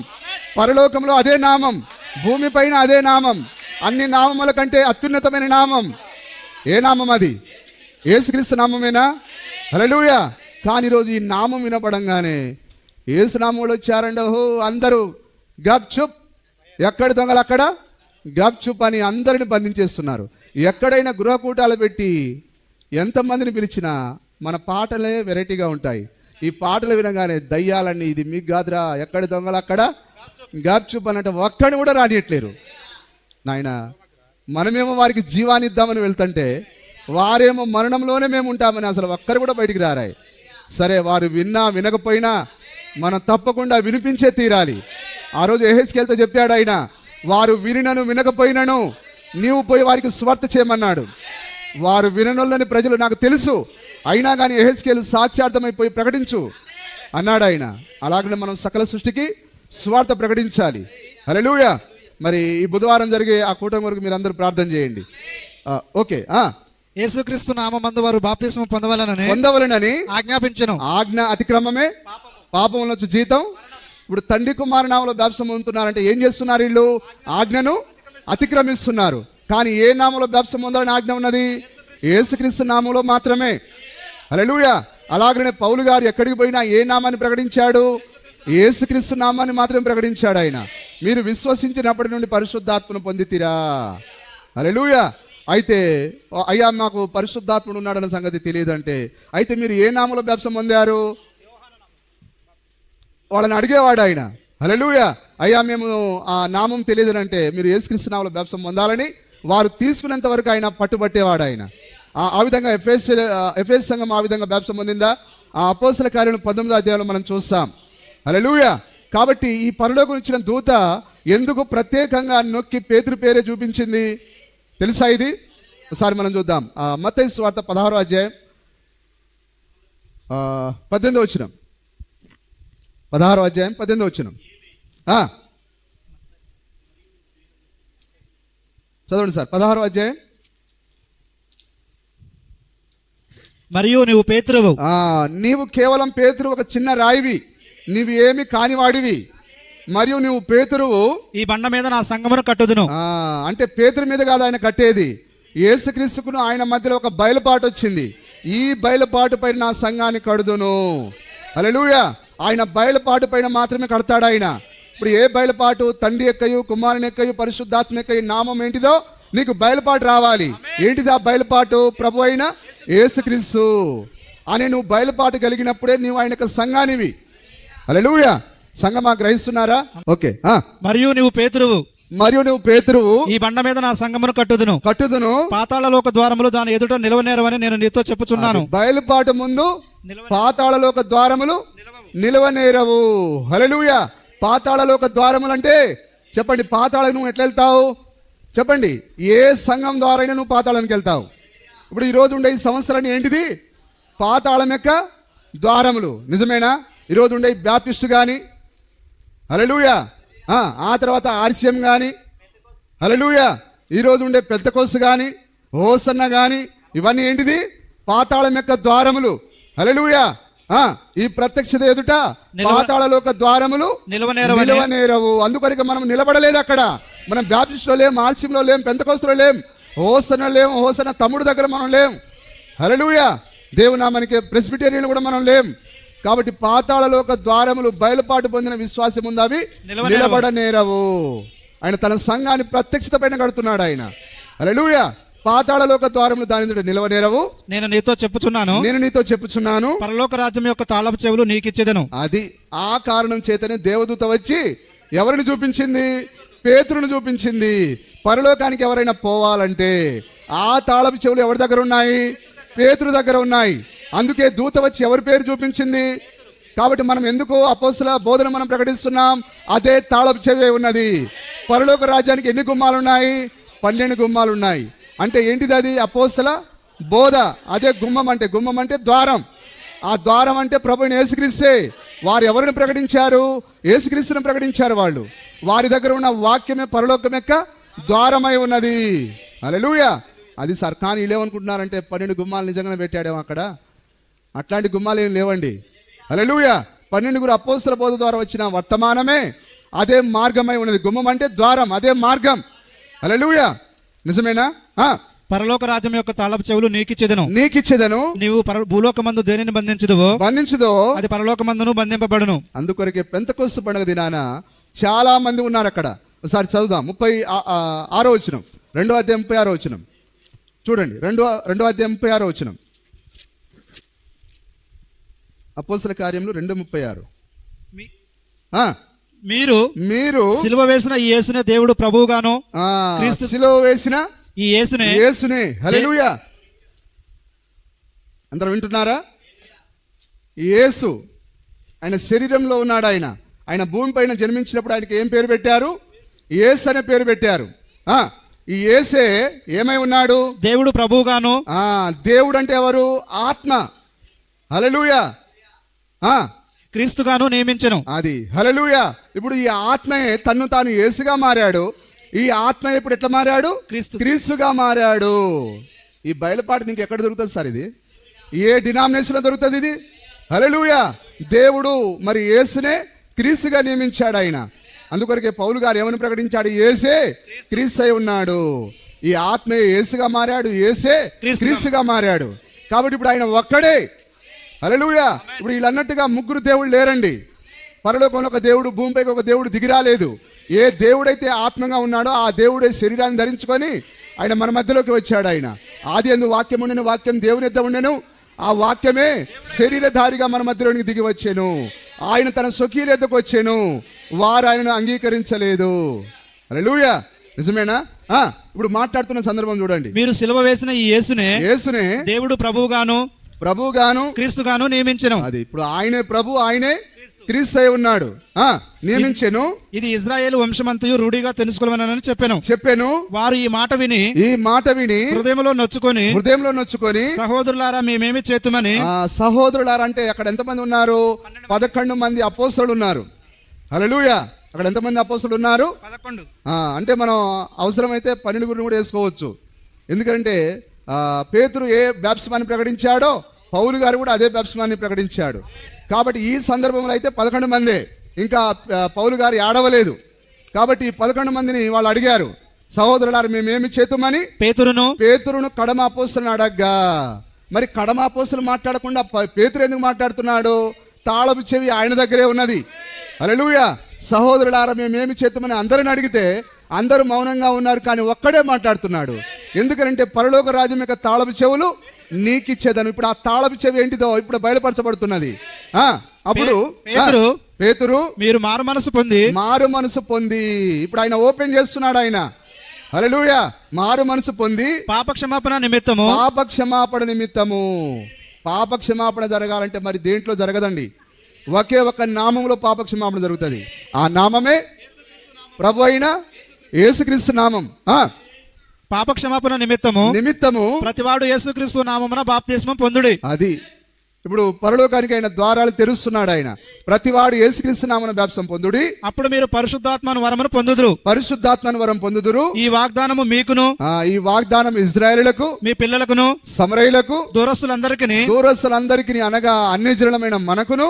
పరలోకంలో అదే నామం, భూమిపైన అదే నామం, అన్ని నామముల కంటే అత్యున్నతమైన నామం. ఏ నామం అది? యేసుక్రీస్తు నామమేనా? హల్లెలూయా. కానీ ఈరోజు ఈ నామం వినపడంగానే యేసు నామంలో వచ్చారండి, ఓహో అందరూ గప్ చుప్, ఎక్కడ దొంగలు అక్కడ గప్ చుప్ అని అందరిని బంధించేస్తున్నారు. ఎక్కడైనా గృహకూటాలు పెట్టి ఎంతమందిని పిలిచినా మన పాటలే వెరైటీగా ఉంటాయి. ఈ పాటలు వినగానే దయ్యాలన్నీ ఇది మీకు కాదురా, ఎక్కడ దొంగలు అక్కడ గప్ చుప్ అన్నట్టు ఒక్కడిని కూడా రానియట్లేరు. నాయన మనమేమో వారికి జీవాన్ని ఇద్దామని వెళ్తుంటే వారేమో మరణంలోనే మేము ఉంటామని అసలు ఒక్కరు కూడా బయటికి రారాయి. సరే, వారు విన్నా వినకపోయినా మనం తప్పకుండా వినిపించే తీరాలి. ఆ రోజు యెహెజ్కేలుతో చెప్పాడు ఆయన, వారు వినినను వినకపోయినను నీవు పోయి వారికి స్వార్థ చేయమన్నాడు. వారు విననొల్లని ప్రజలు నాకు తెలుసు, అయినా కానీ యెహెజ్కేలు సాక్ష్యార్థమైపోయి ప్రకటించు అన్నాడు ఆయన. అలాగనే మనం సకల సృష్టికి స్వార్థ ప్రకటించాలి. హల్లెలూయా. మరి ఈ బుధవారం జరిగే ఆ కూటమి వరకు మీరు అందరూ ప్రార్థన చేయండి. ఓకే. యేసుక్రీస్తు నామమందు వారు బాప్తిస్మం పొందవలెనని ఆజ్ఞాపించను. ఆజ్ఞ అతిక్రమమే పాపంలో జీతం. ఇప్పుడు తండ్రి కుమార నామంలో బాప్తిసం పొందుతున్నారంటే ఏం చేస్తున్నారు? వీళ్ళు ఆజ్ఞను అతిక్రమిస్తున్నారు. కానీ ఏ నామంలో బాప్తిసం పొందాలని ఆజ్ఞ ఉన్నది? యేసుక్రీస్తు నామంలో మాత్రమే. హల్లెలూయా. అలాగనే పౌలు గారు ఎక్కడికి పోయినా ఏ నామాన్ని ప్రకటించాడు? యేసుక్రీస్తు నామాన్ని మాత్రమే ప్రకటించాడు ఆయన. మీరు విశ్వసించినప్పటి నుండి పరిశుద్ధాత్మను పొందితిరా. హల్లెలూయా. అయితే అయ్యా మాకు పరిశుద్ధాత్ముడు ఉన్నాడన్న సంగతి తెలియదంటే, అయితే మీరు ఏ నామంలో బాప్తిసం పొందారు? వాళ్ళని అడిగేవాడు ఆయన. హల్లెలూయా. అయ్యా మేము ఆ నామం తెలియదునంటే మీరు యేసుక్రీస్తు నామంలో బాప్తిసం పొందాలని వారు తీసుకునేంత వరకు ఆయన పట్టుబట్టేవాడు ఆయన. ఆ విధంగా ఎఫెస్ సంఘం ఆ విధంగా బాప్తిసం పొందిందా? ఆ అపోస్తల కార్యం 19వ అధ్యాయంలో మనం చూస్తాం. హల్లెలూయా. కాబట్టి ఈ పరలోకం ఇచ్చిన దూత ఎందుకు ప్రత్యేకంగా నొక్కి పేతురు పేరే చూపించింది తెలుసా? ఇది ఒకసారి మనం చూద్దాం. మత్తయి సువార్త 16వ అధ్యాయం 18వ వచనం. 16వ అధ్యాయం 18వ వచనం చదవండి సార్. 16వ అధ్యాయం. మరియు నీవు పేతురువు, నీవు కేవలం పేతురు, ఒక చిన్న రాయివి, నీవు ఏమి కానివాడివి. మరియు నువ్వు పేతురువు, ఈ బండ మీద నా సంఘమును కట్టుదును. అంటే పేతురు మీద కాదు ఆయన కట్టేది, యేసుక్రీస్తుకును ఆయన మధ్యలో ఒక బయలుపాటు వచ్చింది. ఈ బయలుపాటు పైన నా సంఘాన్ని కడుదును. హల్లెలూయా. ఆయన బయలుపాటు పైన మాత్రమే కడతాడు ఆయన. ఇప్పుడు ఏ బయలుపాటు? తండ్రి యొక్కయు కుమారుని యొక్కయు పరిశుద్ధాత్మ యొక్కయు నామం ఏంటిదో నీకు బయలుపాటు రావాలి. ఏంటిది ఆ బయలుపాటు? ప్రభు అయిన యేసుక్రీస్తు అని నువ్వు బయలుపాటు కలిగినప్పుడే నువ్వు ఆయన యొక్క సంఘానివి. హల్లెలూయా. సంఘమా గ్రహిస్తున్నారా? ఓకే. మరియు నువ్వు పేతురువు, ఈ బండ మీద నా సంఘమును కట్టుదును. పాతాళలోక ద్వారములు దాని ఎదుట నిలవనేరవని నేను నీతో చెప్పుచున్నాను. బయలుపాటు ముందు పాతాళలోక ద్వారములు నిలవనేరవు. హల్లెలూయా. పాతాళలోక ద్వారములు అంటే చెప్పండి, పాతాళకు నువ్వు ఎట్లా వెళ్తావు చెప్పండి? ఏ సంఘం ద్వారా నువ్వు పాతాళానికి వెళ్తావు? ఇప్పుడు ఈరోజు ఉండే ఈ సంవత్సరాన్ని ఏంటిది? పాతాళం యొక్క ద్వారములు. నిజమేనా? ఈరోజు ఉండే బ్యాప్టిస్ట్ కానీ, హల్లెలూయా, ఆ తర్వాత ఆర్సిఎం కానీ, హల్లెలూయా, ఈరోజు ఉండే పెద్దకోసు కానీ, హోసన్న కానీ, ఇవన్నీ ఏంటిది? పాతాళం యొక్క ద్వారములు. హల్లెలూయా. ఈ ప్రత్యక్షత ఎదుట పాతాళలోక ద్వారములు నిలవనేరవు. అందుకొరకు మనం నిలబడలేదు అక్కడ. మనం బ్యాప్టిస్ట్లో లేం, ఆర్సిఎంలో లేం, పెద్దకోసులో లేం, హోసన్న లేం, హోసన్న తమ్ముడు దగ్గర మనం లేం. హల్లెలూయా. దేవునామానికి ప్రెస్బిటేరియన్ కూడా మనం లేం. కాబట్టి పాతాళలోక ద్వారములు బయలుపాటు పొందిన విశ్వాసం ఉంది, అవి నిలబడనేరవు. ఆయన తన సంఘాన్ని ప్రత్యక్షత పైన కడుతున్నాడు ఆయన. హల్లెలూయా. పాతాళలోక ద్వారములు దాని ఎదుట నిలవనేరవు. నేను నీతో చెప్పుచున్నాను పరలోక రాజ్యం యొక్క తాళపు చెవులు నీకిచ్చేదను. అది ఆ కారణం చేతనే దేవదూత వచ్చి ఎవరిని చూపించింది? పేతురును చూపించింది. పరలోకానికి ఎవరైనా పోవాలంటే ఆ తాళపు చెవులు ఎవరి దగ్గర ఉన్నాయి? పేతురు దగ్గర ఉన్నాయి. అందుకే దూత వచ్చి ఎవరి పేరు చూపించింది? కాబట్టి మనం ఎందుకు అపోస్తల బోధన మనం ప్రకటిస్తున్నాం? అదే తాళపు చెవి ఉన్నది. పరలోక రాజ్యానికి ఎన్ని గుమ్మాలు ఉన్నాయి? 12 గుమ్మాలు ఉన్నాయి. అంటే ఏంటిది? అది అపోస్తల బోధ. అదే గుమ్మం అంటే ద్వారం. ఆ ద్వారం అంటే ప్రభువుని యేసుక్రీస్తే. వారు ఎవరిని ప్రకటించారు? యేసుక్రీస్తుని ప్రకటించారు. వాళ్ళు వారి దగ్గర ఉన్న వాక్యమే పరలోకం యొక్క ద్వారమై ఉన్నది. హల్లెలూయా. అది సార్. కానీ వీళ్ళేమనుకుంటున్నారంటే 12 గుమ్మాలు నిజంగానే పెట్టాడేమో అక్కడ. అట్లాంటి గుమ్మాలు ఏం లేవండి. హల్లెలూయా. 12 అపోస్తల బోధ ద్వారా వచ్చిన వర్తమానమే అదే మార్గమై ఉన్నది. గుమ్మం అంటే ద్వారం, అదే మార్గం. హల్లెలూయా. నిజమేనా? పరలోక రాజ్యం యొక్క తాళపు చెవులు నీకిచ్చేదను. నీవు భూలోకమందు దేనిని బంధించుదో అది పరలోకమందును బంధింపబడును. అందుకొరకే పెంతెకోస్తు పండుగ దినాన చాలా మంది ఉన్నారు అక్కడ. ఒకసారి చదువుదాం. 36వ వచనం, 2వ అధ్యాయం 36వ వచనం చూడండి. 2వ అధ్యాయం 36వ వచనం, అపోస్తల కార్యములు 2:36. మీరు సిలువ వేసిన ఈ యేసునే దేవుడు ప్రభువుగాను, సిలువ వేసిన ఈ యేసునే. హల్లెలూయా. అందరూ వింటున్నారా? యేసు ఆయన శరీరంలో ఉన్నాడు. ఆయన భూమి పైన జన్మించినప్పుడు ఆయనకి ఏం పేరు పెట్టారు? యేసు అనే పేరు పెట్టారు. ఈ యేసే ఏమై ఉన్నాడు? దేవుడు ప్రభువుగాను. దేవుడు అంటే ఎవరు? ఆత్మ. హల్లెలూయా. క్రీస్తుగాను నియమించెను. అది హల్లెలూయా. ఇప్పుడు ఈ ఆత్మయే తన్ను తాను యేసుగా మారాడు. ఈ ఆత్మ ఇప్పుడు ఎట్లా మారాడు? క్రీస్తుగా మారాడు. ఈ బయలుపాటు నీకు ఎక్కడ దొరుకుతుంది సార్? ఇది ఏ డినామినేషన్ లో దొరుకుతుంది ఇది? హల్లెలూయా. దేవుడు మరి యేసునే క్రీస్తుగా నియమించాడు ఆయన. అందుకొరకే పౌలు గారు ఏమని ప్రకటించాడు? యేసే క్రీస్తు అయి ఉన్నాడు. ఈ ఆత్మయే యేసుగా మారాడు, యేసే క్రీస్తుగా మారాడు. కాబట్టి ఇప్పుడు ఆయన ఒక్కడే. హల్లెలూయా. ఇప్పుడు వీళ్ళన్నట్టుగా ముగ్గురు దేవుళ్ళు లేరండి. పరలోకంలో ఒక దేవుడు, భూమిపైకి ఒక దేవుడు దిగిరాలేదు. ఏ దేవుడైతే ఆత్మగా ఉన్నాడో ఆ దేవుడే శరీరాన్ని ధరించుకొని ఆయన మన మధ్యలోకి వచ్చాడు. ఆయన ఆది యందు వాక్యం ఉండెను, వాక్యం దేవుని యొద్ద ఉండెను, ఆ వాక్యమే శరీరధారిగా మన మధ్యలోనికి దిగి వచ్చాను. ఆయన తన స్వకీయుల యొద్దకు వచ్చాను, వారు ఆయనను అంగీకరించలేదు. హల్లెలూయా. నిజమేనా? ఇప్పుడు మాట్లాడుతున్న సందర్భం చూడండి. మీరు సిలువ వేసిన ఈ యేసునే దేవుడు ప్రభువుగాను క్రీస్తుగాను నియమించెను. అది ఇప్పుడు ఆయనే ప్రభు, ఆయనే క్రీస్తు అయి ఉన్నాడు, నియమించెను. ఇది ఇశ్రాయేలు వంశమంతయు రూఢిగా తెలుసుకోవాలని చెప్పాను. వారు ఈ మాట విని హృదయంలో నొచ్చుకొని సహోదరులారా మేమేమి చేతుమని. సహోదరులారా అంటే అక్కడ ఎంతమంది ఉన్నారు? 11 మంది అపోస్తలులు ఉన్నారు. హల్లెలూయా. అక్కడ ఎంతమంది అపోస్తలులు ఉన్నారు? 11. అంటే మనం అవసరమైతే 12 కూడా వేసుకోవచ్చు. ఎందుకంటే పేతురు ఏ బాప్తిస్మాన్ని ప్రకటించాడో పౌలు గారు కూడా అదే బాప్తిస్మాన్ని ప్రకటించాడు. కాబట్టి ఈ సందర్భంలో అయితే 11 మందే. ఇంకా పౌలు గారు ఆడవలేదు. కాబట్టి ఈ 11 మందిని వాళ్ళు అడిగారు, సహోదరులారా మేమేమి చేతుమని. పేతురును కడమ అపోస్తలుని అడగ్గా, మరి కడమ అపోస్తలు మాట్లాడకుండా పేతురు ఎందుకు మాట్లాడుతున్నాడు? తాళపు చెవి ఆయన దగ్గరే ఉన్నది. హల్లెలూయా. సహోదరులారా మేమేమి చేతుమని అందరిని అడిగితే అందరూ మౌనంగా ఉన్నారు, కానీ ఒక్కడే మాట్లాడుతున్నాడు. ఎందుకంటే పరలోక రాజ్యం యొక్క తాళపు చెవులు నీకిచ్చేదను. ఇప్పుడు ఆ తాళపు చెవి ఏంటిదో ఇప్పుడు బయలుపరచబడుతున్నది. అప్పుడు పేతురు మీరు మారు మనసు పొంది ఇప్పుడు ఆయన ఓపెన్ చేస్తున్నాడు. ఆయన హల్లెలూయా. మారు మనసు పొంది పాపక్షమాపణ నిమిత్తము. పాపక్షమాపణ జరగాలంటే మరి దేంట్లో జరగదండి, ఒకే ఒక నామంలో పాపక్షమాపణ జరుగుతుంది. ఆ నామమే ప్రభు అయిన యేసుక్రీస్తు నామం. పాపక్షమాపణ నిమిత్తము ప్రతివాడు యేసుక్రీస్తు నామమున బాప్తిస్మం పొందుడి. అది ఇప్పుడు పరలోకానికి ఆయన ద్వారాలు తెరుస్తున్నాడు. ఆయన ప్రతివాడు యేసుక్రీస్తు నామమున బాప్తిస్మం పొందుడి, అప్పుడు మీరు పరిశుద్ధాత్మను వరం పొందుదురు. ఈ వాగ్దానము మీకును, ఈ వాగ్దానం ఇశ్రాయేలులకు, మీ పిల్లలకును, సమరయులకు, దూరస్తులందరికీ అనగా అన్యజనులమైన మనకును,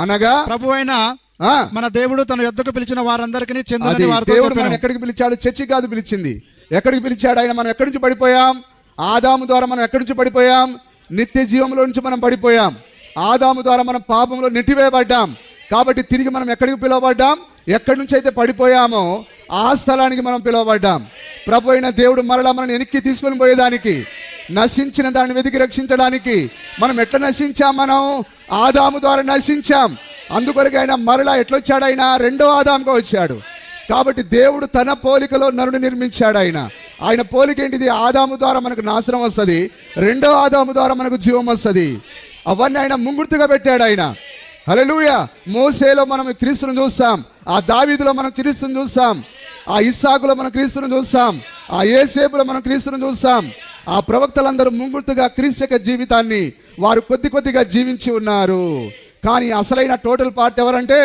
అనగా ప్రభువైన మన దేవుడు తన యొద్దకు పిలిచిన వారందరికీ చెందిన దేవుడు మనం ఎక్కడికి పిలిచాడు? చర్చి కాదు పిలిచింది. ఎక్కడికి పిలిచాడు ఆయన? మనం ఎక్కడి నుంచి పడిపోయాం? ఆదాము ద్వారా మనం ఎక్కడి నుంచి పడిపోయాం? నిత్య జీవంలో నుంచి మనం పడిపోయాం. ఆదాము ద్వారా మనం పాపంలో నెట్టివేయబడ్డాం. కాబట్టి తిరిగి మనం ఎక్కడికి పిలువబడ్డాం? ఎక్కడి నుంచి అయితే పడిపోయామో ఆ స్థలానికి మనం పిలువబడ్డాం. ప్రభు అయిన దేవుడు మరలా మనం వెనక్కి తీసుకొని పోయేదానికి, నశించిన దాన్ని వెతికి రక్షించడానికి. మనం ఎట్లా నశించాం? మనం ఆదాము ద్వారా నశించాం. అందుకొరకు ఆయన మరలా ఎట్లొచ్చాడు? ఆయన రెండో ఆదాముగా వచ్చాడు. కాబట్టి దేవుడు తన పోలికలో నరుని నిర్మించాడు. ఆయన పోలిక ఏంటిది? ఆదాము ద్వారా మనకు నాశనం వస్తుంది, రెండో ఆదాము ద్వారా మనకు జీవం వస్తుంది. అవన్నీ ఆయన ముంగుర్తుగా పెట్టాడు ఆయన. హల్లెలూయా. మోసేలో మనం క్రీస్తును చూస్తాం, ఆ దావీదులో మనం క్రీస్తును చూస్తాం, ఆ ఇస్సాకులో మనం క్రీస్తును చూస్తాం, ఆ యేసేపులో మనం క్రీస్తును చూస్తాం. ఆ ప్రవక్తలందరూ ముంగుర్తుగా క్రీస్తు యొక్క జీవితాన్ని వారు కొద్దిగా జీవించి ఉన్నారు. కానీ అసలైన టోటల్ పార్ట్ ఎవరంటే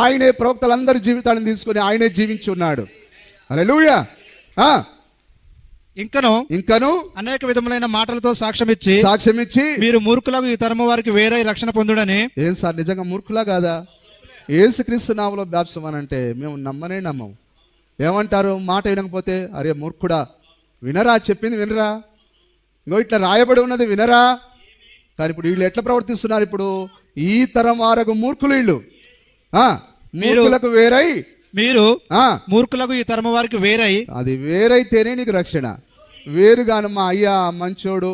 ఆయనే ప్రవక్తలందరి జీవితాన్ని తీసుకొని ఆయనే జీవించి ఉన్నాడు. హల్లెలూయా. ఇంకను అనేక విధములైన మాటలతో సాక్ష్యం ఇచ్చి మీరు మూర్ఖులకు ఈ తరము వారికి వేరే రక్షణ పొందుడని. ఏం సార్ నిజంగా మూర్ఖులా కాదా? యేసుక్రీస్తు నామములో బాప్తిసం అని అంటే మేము నమ్మం. ఏమంటారు? మాట వినకపోతే అరే మూర్ఖుడా, వినరా, చెప్పింది వినరా, ఇంకో ఇట్లా రాయబడి ఉన్నది వినరా. కానీ ఇప్పుడు వీళ్ళు ఎట్లా ప్రవర్తిస్తున్నారు? ఇప్పుడు ఈ తరం వారకు మూర్ఖులు వీళ్ళు. మూర్ఖులకు వేరై మీరు మూర్ఖులకు ఈ తరము వారికి వేరై, అది వేరైతేనే నీకు రక్షణ. వేరుగాను మా అయ్య మంచోడు,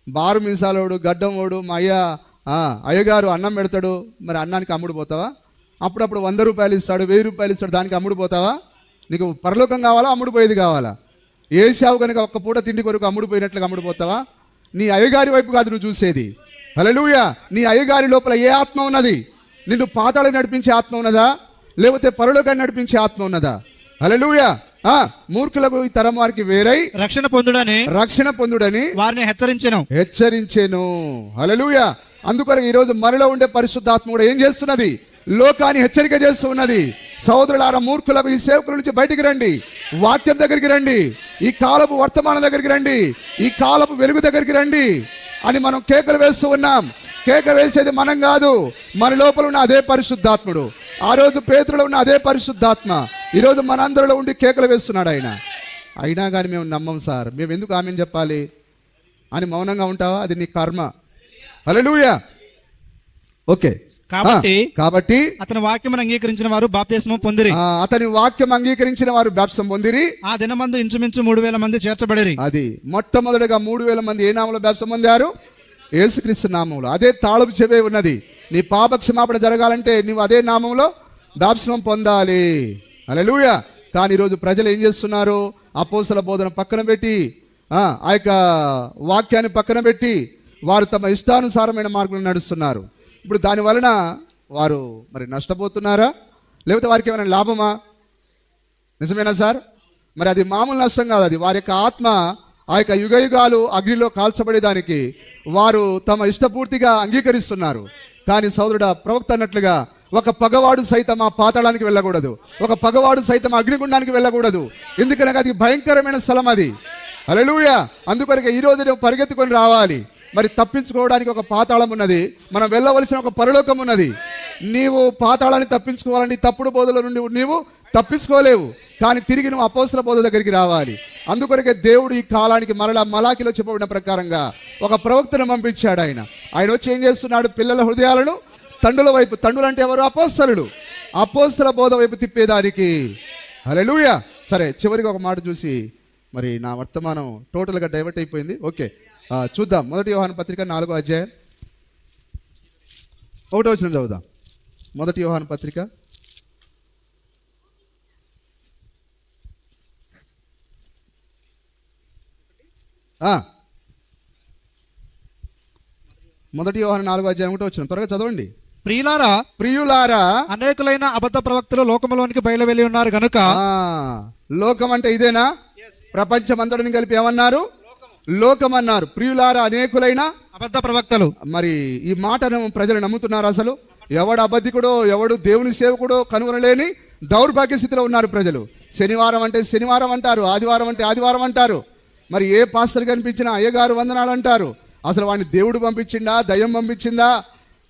బారు మీసాలోడు, గడ్డంోడు, మా అయ్యగారు అన్నం పెడతాడు, మరి అన్నానికి అమ్ముడు పోతావా? అప్పుడప్పుడు 100 రూపాయలు ఇస్తాడు, 1000 రూపాయలు ఇస్తాడు, దానికి అమ్ముడు పోతావా? నీకు పరలోకం కావాలా, అమ్ముడు పోయేది కావాలా? ఏసావు కనుక ఒక్క పూట తిండి కొరకు అమ్ముడు పోయినట్లుగా అమ్ముడు పోతావా? నీ అయ్యగారి వైపు కాదు నువ్వు చూసేది. హల్లెలూయా. నీ అయ్యగారి లోపల ఏ ఆత్మ ఉన్నది? నిన్ను పాతాళానికి నడిపించే ఆత్మ ఉన్నదా, లేకపోతే పరలోకాన్ని నడిపించే ఆత్మ ఉన్నదా? హల్లెలూయా. మూర్ఖులకు ఈ తరం వారికి వేరై రక్షణ పొందుడని వారిని హెచ్చరించెను. హల్లెలూయా. అందుకొరకు ఈరోజు మనలో ఉండే పరిశుద్ధాత్మ కూడా ఏం చేస్తున్నది? లోకాన్ని హెచ్చరిక చేస్తూ ఉన్నది. సహోదరులారా, మూర్ఖులకు ఈ సేవకుల నుంచి బయటికి రండి, వాక్యం దగ్గరికి రండి, ఈ కాలపు వర్తమానం దగ్గరికి రండి, ఈ కాలపు వెలుగు దగ్గరికి రండి అని మనం కేకలు వేస్తూ ఉన్నాం. కేక వేసేది మనం కాదు, మన లోపల ఉన్న అదే పరిశుద్ధాత్ముడు. ఆ రోజు పేతురులో ఉన్న అదే పరిశుద్ధాత్మ ఈరోజు మనందరిలో ఉండి కేకలు వేస్తున్నాడు ఆయన. అయినా కానీ మేము నమ్మం సార్, మేము ఎందుకు ఆమెను చెప్పాలి అని మౌనంగా ఉంటావా? అది నీ కర్మ. హల్లెలూయా. ఓకే. కాబట్టి అతని వాక్యం అంగీకరించిన వారు బాప్తిస్మం పొందిరి. అతని వాక్యం అంగీకరించిన వారు బాప్తిస్మం పొందిరి. ఆ దినమందు ఇంచుమించు 3000 మంది చేర్చబడిరి. అది మొట్టమొదటిగా 3000 మంది ఏ నామంలో బాప్తిస్మం పొందారు? యేసుక్రీస్తు నామంలో. అదే తాళపు చెవే ఉన్నది. నీ పాప క్షమాపణ జరగాలంటే నువ్వు అదే నామంలో బాప్తిస్మం పొందాలి. హల్లెలూయా. కానీ ఈరోజు ప్రజలు ఏం చేస్తున్నారు? అపోస్తల బోధన పక్కన పెట్టి, ఆ యొక్క వాక్యాన్ని పక్కన పెట్టి వారు తమ ఇష్టానుసారమైన మార్గంలో నడుస్తున్నారు. ఇప్పుడు దాని వలన వారు మరి నష్టపోతున్నారా, లేకపోతే వారికి ఏమైనా లాభమా? నిజమేనా సార్? మరి అది మామూలు నష్టం కాదు. అది వారి యొక్క ఆత్మ ఆ యొక్క యుగయుగాలు అగ్నిలో కాల్చబడేదానికి వారు తమ ఇష్టపూర్తిగా అంగీకరిస్తున్నారు. కానీ సోదరుడా, ప్రవక్త అన్నట్లుగా ఒక పగవాడు సైతం ఆ పాతాళానికి వెళ్ళకూడదు, ఒక పగవాడు సైతం అగ్నిగుండానికి వెళ్ళకూడదు. ఎందుకనగా అది భయంకరమైన స్థలం అది. హల్లెలూయా. అందుకొరకు ఈరోజు నువ్వు పరిగెత్తుకొని రావాలి. మరి తప్పించుకోవడానికి ఒక పాతాళం ఉన్నది, మనం వెళ్ళవలసిన ఒక పరలోకం ఉన్నది. నీవు పాతాళాన్ని తప్పించుకోవాలని తప్పుడు బోధల నుండి నీవు తప్పించుకోలేవు. కానీ తిరిగి నువ్వు అపోస్తల బోధ దగ్గరికి రావాలి. అందుకొరకే దేవుడు ఈ కాలానికి మరలా మలాకిలో చెప్పబడిన ప్రకారంగా ఒక ప్రవక్తను పంపించాడు. ఆయన వచ్చి ఏం చేస్తున్నాడు? పిల్లల హృదయాలను తండ్రుల వైపు, తండ్రులు అంటే ఎవరు? అపోస్తలుడు. అపోస్తల బోధ వైపు తిప్పేదానికి. హల్లెలూయా. సరే, చివరికి ఒక మాట చూసి మరి నా వర్తమానం టోటల్గా డైవర్ట్ అయిపోయింది. ఓకే, చూద్దాం. 1 యోహాను పత్రిక 4వ అధ్యాయం 1వ వచనం చదువుదాం. 1 యోహాను పత్రిక 1 యోహాను 4వ అధ్యాయం 1వ వచనం త్వరగా చదవండి. ప్రియులారా, అనేకులైన అబద్ధ ప్రవక్తలు లోకములోనికి బయలు వెళ్ళి ఉన్నారు గనుక. లోకం అంటే ఇదేనా? ప్రపంచం అంతటిని కలిపి ఏమన్నారు? లోకం అన్నారు. ప్రియులారా, అనేకులైన అబద్ధ ప్రవక్తలు. మరి ఈ మాటను ప్రజలు నమ్ముతున్నారు? అసలు ఎవడు అబద్ధికుడో, ఎవడు దేవుని సేవకుడో కనుగొనలేని దౌర్భాగ్య స్థితిలో ఉన్నారు ప్రజలు. శనివారం అంటే శనివారం అంటారు, ఆదివారం అంటే ఆదివారం అంటారు. మరి ఏ పాస్టర్ కనిపించినా అయ్యగారు వందనాలు అంటారు. అసలు వాడిని దేవుడు పంపించిందా, దయ్యం పంపించిందా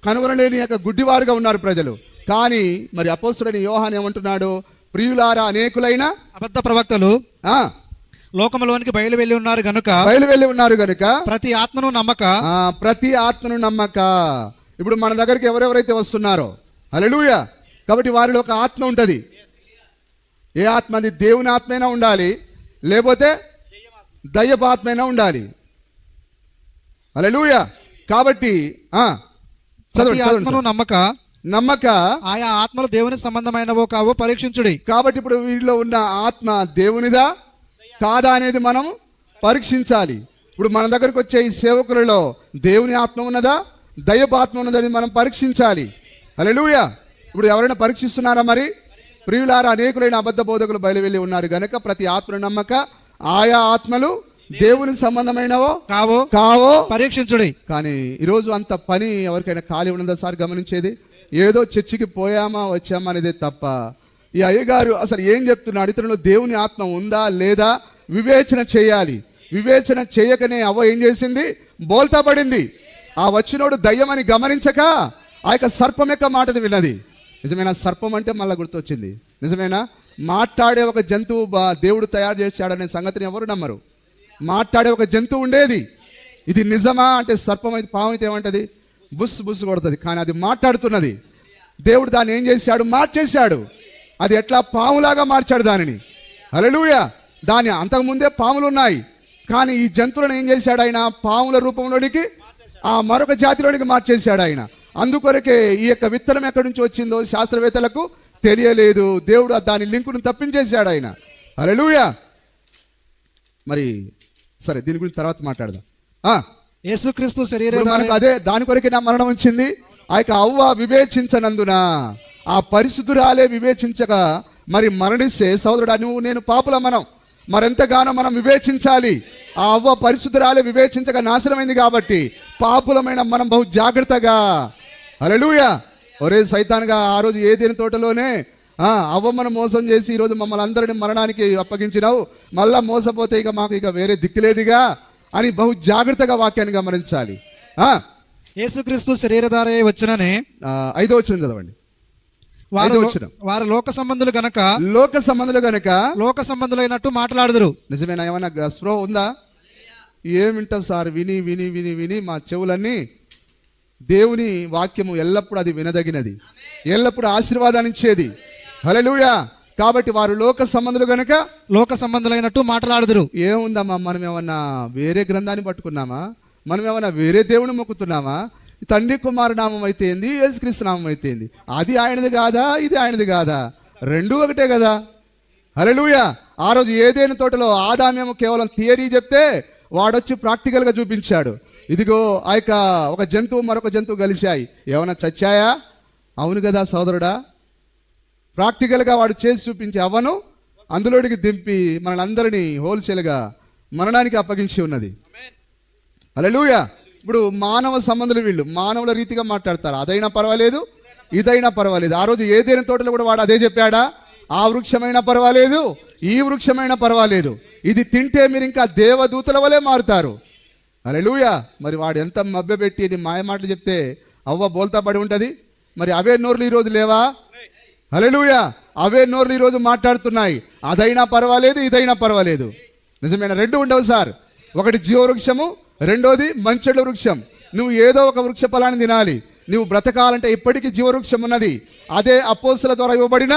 కనుగొనలేని యొక్క గుడ్డివారుగా ఉన్నారు ప్రజలు. కానీ మరి అపోస్తుడైన యోహాను ఏమంటున్నాడు? ప్రియులారా, అనేకులైన అబద్ధ ప్రవక్తలు లోకములోనికి బయలు వెళ్ళి ఉన్నారు గనుక ప్రతి ఆత్మను నమ్మక. ఇప్పుడు మన దగ్గరికి ఎవరెవరైతే వస్తున్నారో, హల్లెలూయా, కాబట్టి వారిలో ఒక ఆత్మ ఉంటుంది. ఏ ఆత్మ? అది దేవుని ఆత్మైనా ఉండాలి, లేకపోతే దయ్యపాత్మైనా ఉండాలి. హల్లెలూయా. కాబట్టి ప్రతి ఆత్మను నమ్మక ఆయా ఆత్మలు దేవుని సంబంధమైనవో కావో పరీక్షించుడి. కాబట్టి ఇప్పుడు వీరిలో ఉన్న ఆత్మ దేవునిదా కాదా అనేది మనం పరీక్షించాలి. ఇప్పుడు మన దగ్గరకు వచ్చే ఈ సేవకులలో దేవుని ఆత్మ ఉన్నదా దయ్యపాత్మ ఉన్నదా అని మనం పరీక్షించాలి. హల్లెలూయా. ఇప్పుడు ఎవరైనా పరీక్షిస్తున్నారా? మరి ప్రియులారా, అనేకులైన అబద్ధ బోధకులు బయలువెళ్ళి ఉన్నారు గనక ప్రతి ఆత్మను నమ్మక ఆయా ఆత్మలు దేవుని సంబంధమైనవో కావో పరీక్షించుడి. కానీ ఈరోజు అంత పని ఎవరికైనా ఖాళీ ఉన్నదా సార్? గమనించేది ఏదో చర్చికి పోయామా వచ్చామా అనేదే తప్ప ఈ అయ్యగారు అసలు ఏం చెప్తున్నాడు, ఇతరులో దేవుని ఆత్మ ఉందా లేదా వివేచన చేయాలి. వివేచన చేయకనే అవ్వ ఏం చేసింది? బోల్తా పడింది. ఆ వచ్చినోడు దయ్యమని గమనించక ఆ యొక్క సర్పం యొక్క మాటను విన్నది. నిజమేనా? సర్పం అంటే మళ్ళీ గుర్తొచ్చింది. నిజమేనా? మాట్లాడే ఒక జంతువు దేవుడు తయారు చేశాడనే సంగతిని ఎవరు నమ్మరు. మాట్లాడే ఒక జంతువు ఉండేది. ఇది నిజమా అంటే సర్పం అయితే పాము అయితే ఏమంటది? బుస్ బుస్ కొడుతుంది. కానీ అది మాట్లాడుతున్నది. దేవుడు దాన్ని ఏం చేశాడు? మార్చేశాడు. అది ఎట్లా పాములాగా మార్చాడు దానిని. హల్లెలూయా. దాని అంతకుముందే పాములు ఉన్నాయి, కానీ ఈ జంతువులను ఏం చేశాడు ఆయన? పాముల రూపంలోనికి ఆ మరొక జాతిలోనికి మార్చేశాడు ఆయన. అందుకొరకే ఈ యొక్క విత్తనం ఎక్కడి నుంచి వచ్చిందో శాస్త్రవేత్తలకు తెలియలేదు. దేవుడు దాని లింకును తప్పించేశాడు ఆయన. హల్లెలూయా. మరి సరే, దీని గురించి తర్వాత మాట్లాడదాం. యేసుక్రీస్తు శరీరం మనకు అదే దాని కొరకే నా మరణం వచ్చింది. ఆ యొక్క అవ్వ వివేచించనందున ఆ పరిశుద్ధురాలే వివేచించక మరి మరణిస్తే సోదరుడా నువ్వు నేను పాపుల మనం మరెంతగానో మనం వివేచించాలి. ఆ అవ్వ పరిశుద్ధురాలే వివేచించక నాశనమైంది కాబట్టి పాపులమైన మనం బహు జాగ్రత్తగా. హల్లెలూయా. ఒరే సైతాన్గా ఆ రోజు ఏదైనా తోటలోనే అవ్వమ్మను మోసం చేసి ఈరోజు మమ్మల్ని అందరిని మరణానికి అప్పగించినావు, మళ్ళా మోసపోతే ఇక మాకు ఇక వేరే దిక్కులేదుగా అని బహు జాగ్రత్తగా వాక్యాన్ని గమనించాలి. యేసుక్రీస్తు శరీరధారే వచ్చుననే 5వ వచనం చదవండి. వారు లోక సంబంధులు గనక లోక సంబంధులైనట్టు మాట్లాడుదురు. నిజమేనా? ఏమన్నా స్ప్రో ఉందా? ఏం వింటాం సార్? విని విని విని విని మా చెవులన్నీ. దేవుని వాక్యము ఎల్లప్పుడూ అది వినదగినది, ఎల్లప్పుడూ ఆశీర్వాదాన్ని ఇచ్చేది. హల్లెలూయా. కాబట్టి వారు లోక సంబంధులు గనక లోక సంబంధులైనట్టు మాట్లాడుదురు. ఏముందమ్మా, మనం ఏమన్నా వేరే గ్రంథాన్ని పట్టుకున్నామా? మనం ఏమన్నా వేరే దేవుని మొక్కుతున్నామా? తండ్రి కుమారు నామం అయితే ఏంది, యేసుక్రీస్తు నామం అయితే ఏంది? అది ఆయనది కాదా, ఇది ఆయనది కాదా? రెండూ ఒకటే కదా. హల్లెలూయా. ఆ రోజు ఏదైనా తోటలో ఆదామేమో కేవలం థియరీ చెప్తే వాడొచ్చి ప్రాక్టికల్గా చూపించాడు. ఇదిగో ఆ యొక్క ఒక జంతువు మరొక జంతువు కలిశాయి, ఏమైనా చచ్చాయా? అవును కదా సోదరుడా. ప్రాక్టికల్గా వాడు చేసి చూపించి అవ్వను అందులోనికి దింపి మనల్ని హోల్సేల్గా మరణానికి అప్పగించి ఉన్నది. హల్లెలూయా. ఇప్పుడు మానవ సంబంధులు వీళ్ళు మానవుల రీతిగా మాట్లాడతారు. అదైనా పర్వాలేదు, ఇదైనా పర్వాలేదు. ఆ రోజు ఏదైనా తోటలో కూడా వాడు అదే చెప్పాడా? ఆ వృక్షమైనా పర్వాలేదు, ఈ వృక్షమైనా పర్వాలేదు, ఇది తింటే మీరు ఇంకా దేవదూతల వలె మారుతారు. హల్లెలూయా. మరి వాడు ఎంత మభ్యపెట్టి మాయ మాటలు చెప్తే అవ్వ బోల్తా పడి ఉంటుంది. మరి అవే నోర్లు ఈరోజు లేవా? హల్లెలూయా. అవే నోర్లు ఈరోజు మాట్లాడుతున్నాయి. అదైనా పర్వాలేదు, ఇదైనా పర్వాలేదు. నిజమైన రెండు ఉండవు సార్. ఒకటి జీవవృక్షము, రెండోది మంచెడు వృక్షం. నువ్వు ఏదో ఒక వృక్ష ఫలాన్ని తినాలి. నువ్వు బ్రతకాలంటే ఇప్పటికీ జీవవృక్షం ఉన్నది. అదే అపోస్తలుల ద్వారా ఇవ్వబడిన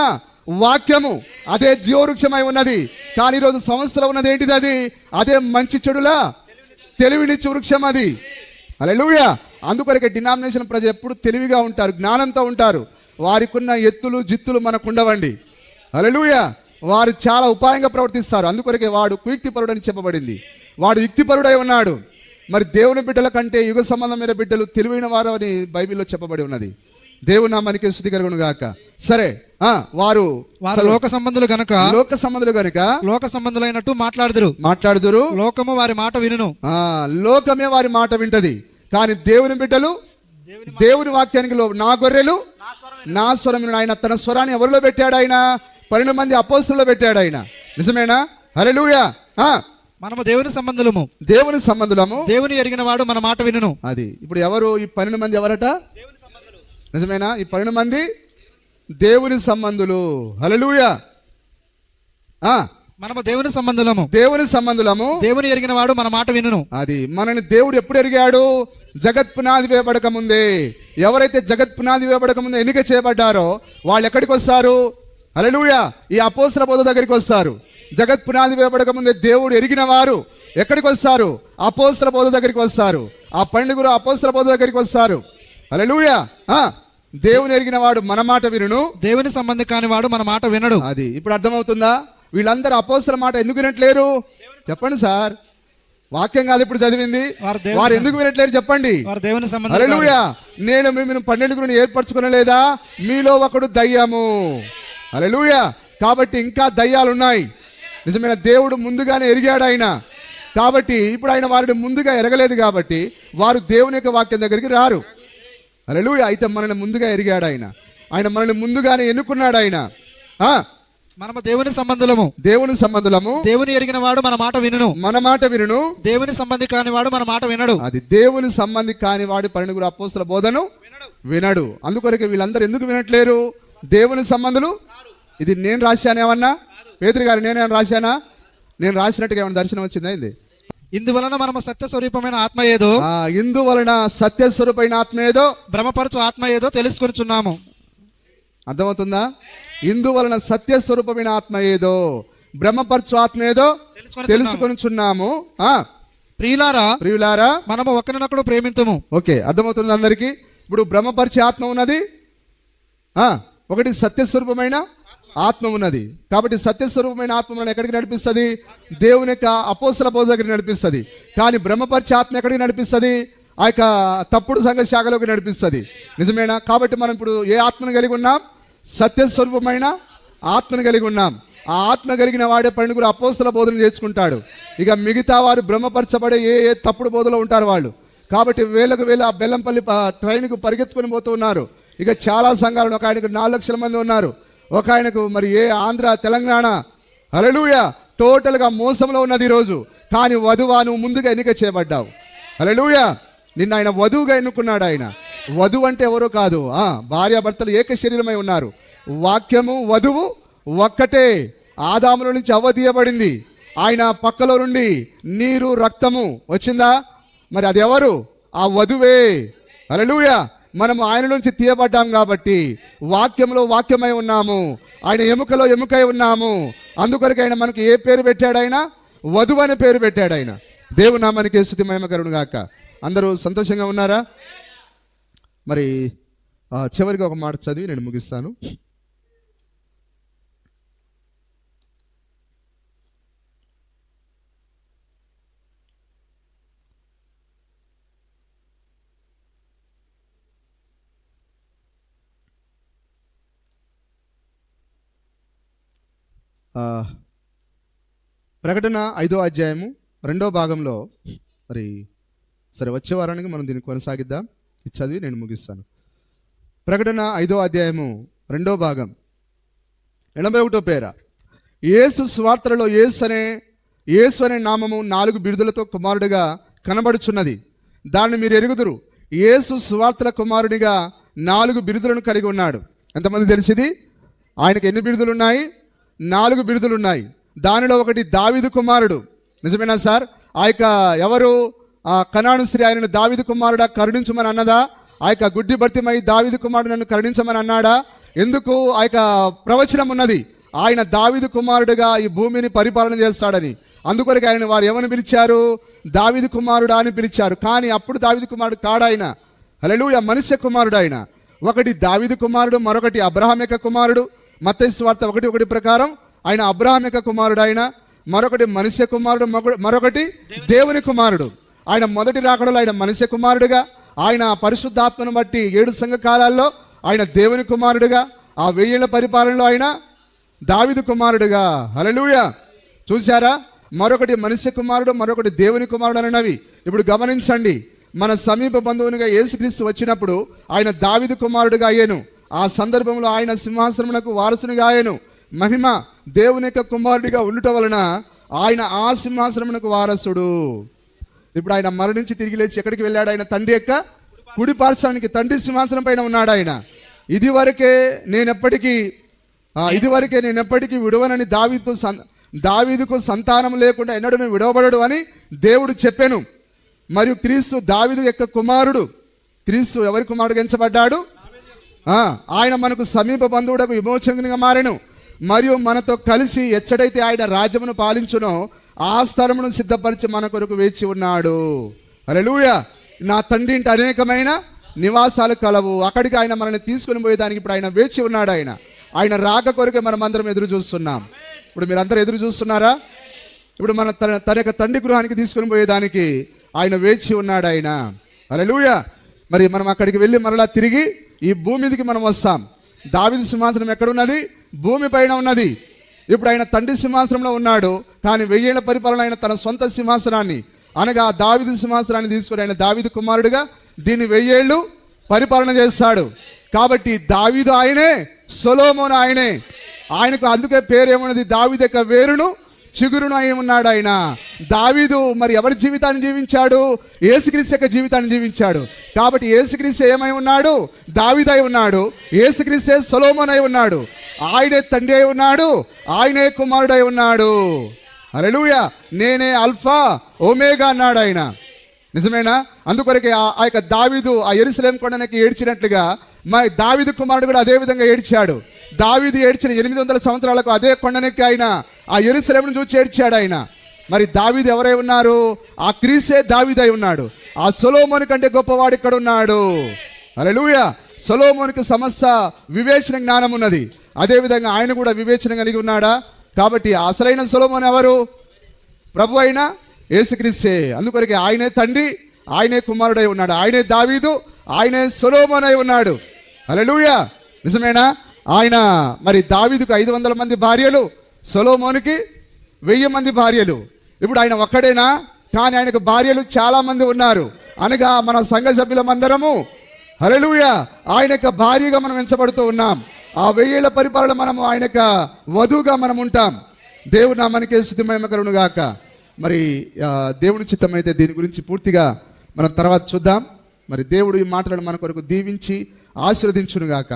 వాక్యము, అదే జీవవృక్షమై ఉన్నది. కానీ ఈరోజు సంవత్సరం ఉన్నది ఏంటిది? అది అదే మంచి చెడులా తెలివినిచ్చు వృక్షం అది. హల్లెలూయా. అందుకొరకే డినామినేషన్ ప్రజలు ఎప్పుడు తెలివిగా ఉంటారు, జ్ఞానంతో ఉంటారు. వారికి ఉన్న ఎత్తులు జిత్తులు మనకు ఉండవండి. హల్లెలూయా. వారు చాలా ఉపాయంగా ప్రవర్తిస్తారు. అందుకొరకే వాడు కుయుక్తిపరుడు అని చెప్పబడింది. వాడు యుక్తిపరుడై ఉన్నాడు. మరి దేవుని బిడ్డల కంటే యుగ సంబంధమైన బిడ్డలు తెలివైన వారు అని బైబిల్లో చెప్పబడి ఉన్నది. దేవుని నామానికి స్తుతి కలుగును గాక. సరే, వారు లోక సంబంధులు గనక లోక సంబంధులైనట్టు మాట్లాడుదురు. లోకము వారి మాట వినును. లోకమే వారి మాట వింటది. కానీ దేవుని బిడ్డలు దేవుని వాక్యానికి నా గొర్రెలు నా స్వరం విను. ఆయన తన స్వరాన్ని ఎవరిలో పెట్టాడు? ఆయన 12 మంది అపోస్తలుల్లో పెట్టాడు ఆయన. నిజమేనా? హల్లెలూయా. మనము దేవుని సంబంధులము, దేవుని ఎరిగిన వాడు మన మాట వినును. అది ఇప్పుడు ఎవరు ఈ 12 మంది? ఎవరట? నిజమేనా? ఈ 12 మంది దేవుని సంబంధులు. హల్లెలూయా. మనము దేవుని సంబంధులము, దేవుని ఎరిగిన వాడు మన మాట వినును. అది మనని దేవుడు ఎప్పుడు ఎరిగాడు? జగత్ పునాది వేయబడక ముందే. ఎవరైతే జగత్ పునాది వేయబడక ముందే ఎన్నిక చేయబడ్డారో వాళ్ళు ఎక్కడికి వస్తారు? హల్లెలూయా. ఈ అపోస్తల బోధ దగ్గరికి వస్తారు. జగత్ పునాది వేయబడక ముందే దేవుడు ఎరిగిన వారు ఎక్కడికి వస్తారు? అపోస్తల బోధ దగ్గరికి వస్తారు. ఆ 12 అపోస్తల బోధ దగ్గరికి వస్తారు. హల్లెలూయా. దేవుని ఎరిగిన వాడు మన మాట వినును, దేవుని సంబంధి కాని వాడు మన మాట వినడు. అది ఇప్పుడు అర్థమవుతుందా? వీళ్ళందరూ అపోస్తల మాట ఎందుకు వినట్లేరు చెప్పండి సార్. వాక్యం కాదు ఇప్పుడు చదివింది. వారు ఎందుకు వినట్లేరు చెప్పండి. వారు దేవుని సంబంధి. హల్లెలూయా. నేను మిమ్మల్ని 12 ఏర్పరచుకునలేదా? మీలో ఒకడు దయ్యము. హల్లెలూయా. కాబట్టి ఇంకా దయ్యాలు ఉన్నాయి. నిజమైన దేవుడు ముందుగానే ఎరిగాడు ఆయన. కాబట్టి ఇప్పుడు ఆయన వారిని ముందుగా ఎరగలేదు కాబట్టి వారు దేవుని యొక్క వాక్యం దగ్గరికి రారు. హల్లెలూయా. అయితే మనల్ని ముందుగా ఎరిగాడు ఆయన. ఆయన మనల్ని ముందుగానే ఎన్నుకున్నాడు ఆయన. మనము దేవుని సంబంధులము. దేవుని సంబంధులము. దేవుని ఎరిగిన వాడు మన మాట వినును. మన మాట వినును. దేవుని సంబంధి కాని వాడు మన మాట వినడు. అది దేవుని సంబంధి కాని వాడు 12 అపోస్తల బోధను వినడు. అందుకొరకే వీళ్ళందరూ ఎందుకు వినట్లేరు? దేవుని సంబంధులు. ఇది నేను రాశానేమన్నా? పేతురు గారు నేనేమన్నా రాశానా? నేను రాసినట్టుగా ఏమన్నా దర్శనం వచ్చిందా? ఇది ఇందువలన మనము సత్య స్వరూపమైన ఆత్మ ఏదో, ఇందువలన సత్య స్వరూపమైన ఆత్మ ఏదో, భ్రమపరచు ఆత్మ ఏదో తెలుసుకొనుచున్నాము. అర్థమవుతుందా? ఇందువలన సత్య స్వరూపమైన ఆత్మ ఏదో, భ్రమపరచు ఆత్మ ఏదో తెలుసుకొనుచున్నాము. ప్రియులారా మనము ఒకరినొకడు ప్రేమింతుము. ఓకే, అర్థమవుతుంది అందరికీ. ఇప్పుడు భ్రమపరిచే ఆత్మ ఉన్నది, ఒకటి సత్యస్వరూపమైన ఆత్మ ఉన్నది. కాబట్టి సత్యస్వరూపమైన ఆత్మ మనం ఎక్కడికి నడిపిస్తుంది? దేవుని యొక్క అపోస్తల బోధ దగ్గరికి నడిపిస్తుంది. కానీ బ్రహ్మపరిచే ఆత్మ ఎక్కడికి నడిపిస్తుంది? ఆ యొక్క తప్పుడు సంఘ శాఖలోకి నడిపిస్తుంది. నిజమేనా? కాబట్టి మనం ఇప్పుడు ఏ ఆత్మను కలిగి ఉన్నాం? సత్యస్వరూపమైన ఆత్మను కలిగి ఉన్నాం. ఆ ఆత్మ కలిగిన వాడే 12 అపోస్తల బోధన నేర్చుకుంటాడు. ఇక మిగతా వారు బ్రహ్మపరచబడే ఏ తప్పుడు బోధలో ఉంటారు వాళ్ళు. కాబట్టి వేలకు వేల బెల్లంపల్లి ట్రైన్కు పరిగెత్తుకొని పోతూ ఉన్నారు. ఇక చాలా సంఘాలు, ఒక ఆయనకు 4 లక్షల మంది ఉన్నారు, ఒక ఆయనకు మరి ఏ ఆంధ్ర తెలంగాణ. హల్లెలూయా. టోటల్గా మోసంలో ఉన్నది ఈరోజు. కానీ వధువా నువ్వు ముందుగా ఎన్నిక చేయబడ్డావు. హల్లెలూయా. నిన్న ఆయన వధువుగా ఎన్నుకున్నాడు. ఆయన వధువు అంటే ఎవరో కాదు, భార్యాభర్తలు ఏక శరీరమై ఉన్నారు. వాక్యము వధువు ఒక్కటే. ఆదాముల నుంచి అవ్వ తీయబడింది. ఆయన పక్కలో నుండి నీరు రక్తము వచ్చిందా? మరి అది ఎవరు? ఆ వధువే. హల్లెలూయా. మనము ఆయన నుంచి తీయబడ్డాం కాబట్టి వాక్యంలో వాక్యమై ఉన్నాము, ఆయన ఎముకలో ఎముకై ఉన్నాము. అందుకొరకు ఆయన మనకు ఏ పేరు పెట్టాడు? ఆయన వధువు అనే పేరు పెట్టాడు. ఆయన దేవుని నామానికి స్తుతి మహిమ కలుగును గాక. అందరూ సంతోషంగా ఉన్నారా? మరి చివరిగా ఒక మాట చదివి నేను ముగిస్తాను. ప్రకటన 5వ అధ్యాయము 2వ భాగంలో, మరి సరే వచ్చే వారానికి మనం దీన్ని కొనసాగిద్దాం. ఇది చదివి నేను ముగిస్తాను. ప్రకటన 5వ అధ్యాయము 2వ భాగం 81వ పేర. యేసు స్వార్థలలో యేసు అనే నామము 4 బిరుదులతో కుమారుడిగా కనబడుచున్నది. దాన్ని మీరు ఎరుగుదురు. యేసు స్వార్థల కుమారుడిగా 4 బిరుదులను కలిగి ఉన్నాడు. ఎంతమంది తెలిసింది? ఆయనకు ఎన్ని బిరుదులు ఉన్నాయి? 4 బిరుదులు ఉన్నాయి. దానిలో ఒకటి దావీదు కుమారుడు. నిజమేనా సార్? ఆ యొక్క ఎవరు? ఆ కనాను స్త్రీ ఆయనను దావీదు కుమారుడా కరుణించమని అన్నదా? ఆ యొక్క గుడ్డి భర్తిమై దావీదు కుమారుడు నన్ను కరుణించమని అన్నాడా? ఎందుకు? ఆ యొక్క ప్రవచనం ఉన్నది, ఆయన దావీదు కుమారుడుగా ఈ భూమిని పరిపాలన చేస్తాడని. అందుకొరకు ఆయన వారు ఏమని పిలిచారు? దావీదు కుమారుడా అని పిలిచారు. కానీ అప్పుడు దావీదు కుమారుడు కాడాయన. హల్లెలూయా. మనుష్య కుమారుడు ఆయన. ఒకటి దావీదు కుమారుడు, మరొకటి అబ్రహాం యొక్క కుమారుడు. మత్తయి సువార్త 1:1 ప్రకారం ఆయన అబ్రహాం యొక్క కుమారుడు ఆయన, మరొకటి మనుష్య కుమారుడు, మరొకటి దేవుని కుమారుడు. ఆయన మొదటి రాకడలో ఆయన మనుష్య కుమారుడుగా, ఆయన పరిశుద్ధాత్మను బట్టి 7 సంఘ కాలాల్లో ఆయన దేవుని కుమారుడుగా, ఆ 1000 ఏళ్ల పరిపాలనలో ఆయన దావీదు కుమారుడుగా. హల్లెలూయా. చూశారా? మరొకటి మనుష్య కుమారుడు, మరొకటి దేవుని కుమారుడు అన్నవి. ఇప్పుడు గమనించండి, మన సమీప బంధువునిగా యేసుక్రీస్తు వచ్చినప్పుడు ఆయన దావీదు కుమారుడుగా అయ్యాను. ఆ సందర్భంలో ఆయన సింహాసనమునకు వారసునిగా అయ్యాను. మహిమ దేవుని యొక్క కుమారుడిగా ఉండటం వలన ఆయన ఆ సింహాసనమునకు వారసుడు. ఇప్పుడు ఆయన మరణించి తిరిగి లేచి ఎక్కడికి వెళ్ళాడు? ఆయన తండ్రి యొక్క కుడి పార్శ్వానికి, తండ్రి సింహాసనం పైన ఉన్నాడు ఆయన. ఇదివరకే నేనెప్పటికీ విడవనని దావీదుకు సంతానం లేకుండా ఎన్నడూ విడవబడడు అని దేవుడు చెప్పాను. మరియు క్రీస్తు దావీదు యొక్క కుమారుడు. క్రీస్తు ఎవరి కుమారుడుగా ఎంచబడ్డాడు? ఆయన మనకు సమీప బంధువుడకు విమోచకునిగా మారెను. మరియు మనతో కలిసి ఎచ్చడైతే ఆయన రాజ్యమును పాలించునో ఆ స్థలమును సిద్ధపరిచి మన కొరకు వేచి ఉన్నాడు. హల్లెలూయా. నా తండ్రి ఇంటి అనేకమైన నివాసాలు కలవు. అక్కడికి ఆయన మనల్ని తీసుకుని పోయేదానికి ఇప్పుడు ఆయన వేచి ఉన్నాడు. ఆయన రాక కొరకే మనం అందరం ఎదురు చూస్తున్నాం. ఇప్పుడు మీరందరూ ఎదురు చూస్తున్నారా? ఇప్పుడు మన తన యొక్క తండ్రి గృహానికి తీసుకుని పోయేదానికి ఆయన వేచి ఉన్నాడు. హల్లెలూయా. మరి మనం అక్కడికి వెళ్ళి మరలా తిరిగి ఈ భూమి మీదకి మనం వస్తాం. దావీదు సింహాసనం ఎక్కడున్నది? భూమి పైన ఉన్నది. ఇప్పుడు ఆయన తండ్రి సింహాసనంలో ఉన్నాడు, కానీ 1000 ఏళ్ల పరిపాలన ఆయన తన సొంత సింహాసనాన్ని అనగా దావీదు సింహాసనాన్ని తీసుకుని ఆయన దావీదు కుమారుడుగా దీన్ని 1000 ఏళ్ళు పరిపాలన చేస్తాడు. కాబట్టి దావీదు ఆయనే, సొలొమోను ఆయనే. ఆయనకు అందుకే పేరు ఏమన్నది? దావీదు యొక్క వేరును చిగురును అయి ఉన్నాడు. దావీదు మరి ఎవరి జీవితాన్ని జీవించాడు? యేసుక్రీస్తు యొక్క జీవితాన్ని జీవించాడు. కాబట్టి యేసుక్రీస్తు ఏమై ఉన్నాడు? దావీదు అయి ఉన్నాడు. యేసుక్రీస్తే సొలొమోను అయి ఉన్నాడు. ఆయనే తండ్రి అయి ఉన్నాడు, ఆయనే కుమారుడు అయి ఉన్నాడు. హల్లెలూయా. నేనే అల్ఫా ఒమేగా అన్నాడు ఆయన. నిజమేనా? అందుకొరకే ఆ యొక్క దావీదు ఆ యెరూషలేము కొండకి ఏడ్చినట్లుగా మరి దావీదు కుమారుడు కూడా అదే విధంగా ఏడ్చాడు. దావీదు ఏడ్చిన 800 సంవత్సరాలకు అదే కొండనెక్కి ఆయన ఆ యెరూషలేమును చూసి ఏడ్చాడు. మరి దావీదు ఎవరై ఉన్నారు? ఆ క్రీస్తే దావీదు అయి ఉన్నాడు. ఆ సొలొమోను కంటే గొప్పవాడు ఇక్కడ ఉన్నాడు. హల్లెలూయా. సొలొమోనుకి సమస్త వివేచన జ్ఞానం ఉన్నది, అదేవిధంగా ఆయన కూడా వివేచన కలిగి ఉన్నాడా? కాబట్టి అసలైన సొలొమోను ఎవరు? ప్రభు అయిన యేసుక్రీస్తే. అందుకొరకే ఆయనే తండ్రి, ఆయనే కుమారుడై ఉన్నాడు. ఆయనే దావీదు, ఆయనే సొలొమోను అయి ఉన్నాడు. హల్లెలూయా. నిజమేనా? ఆయన మరి దావీదుకు 500 మంది భార్యలు, సొలొమోనుకి 1000 మంది భార్యలు. ఇప్పుడు ఆయన ఒక్కడేనా? కానీ ఆయనకు భార్యలు చాలా మంది ఉన్నారు. అనగా మన సంఘ సభ్యులమందరము హల్లెలూయా ఆయన యొక్క భార్యగా మనం ఎంచబడుతూ ఉన్నాం. ఆ 1000 ఏళ్ల పరిపాలన మనము ఆయన యొక్క వధువుగా మనం ఉంటాం. దేవుడు నామానికే స్తుతి మహిమ కలుగును గాక. మరి దేవుని చిత్తమైతే దీని గురించి పూర్తిగా మనం తర్వాత చూద్దాం. మరి దేవుడు ఈ మాటలను మన కొరకు దీవించి ఆశీర్వదించును గాక.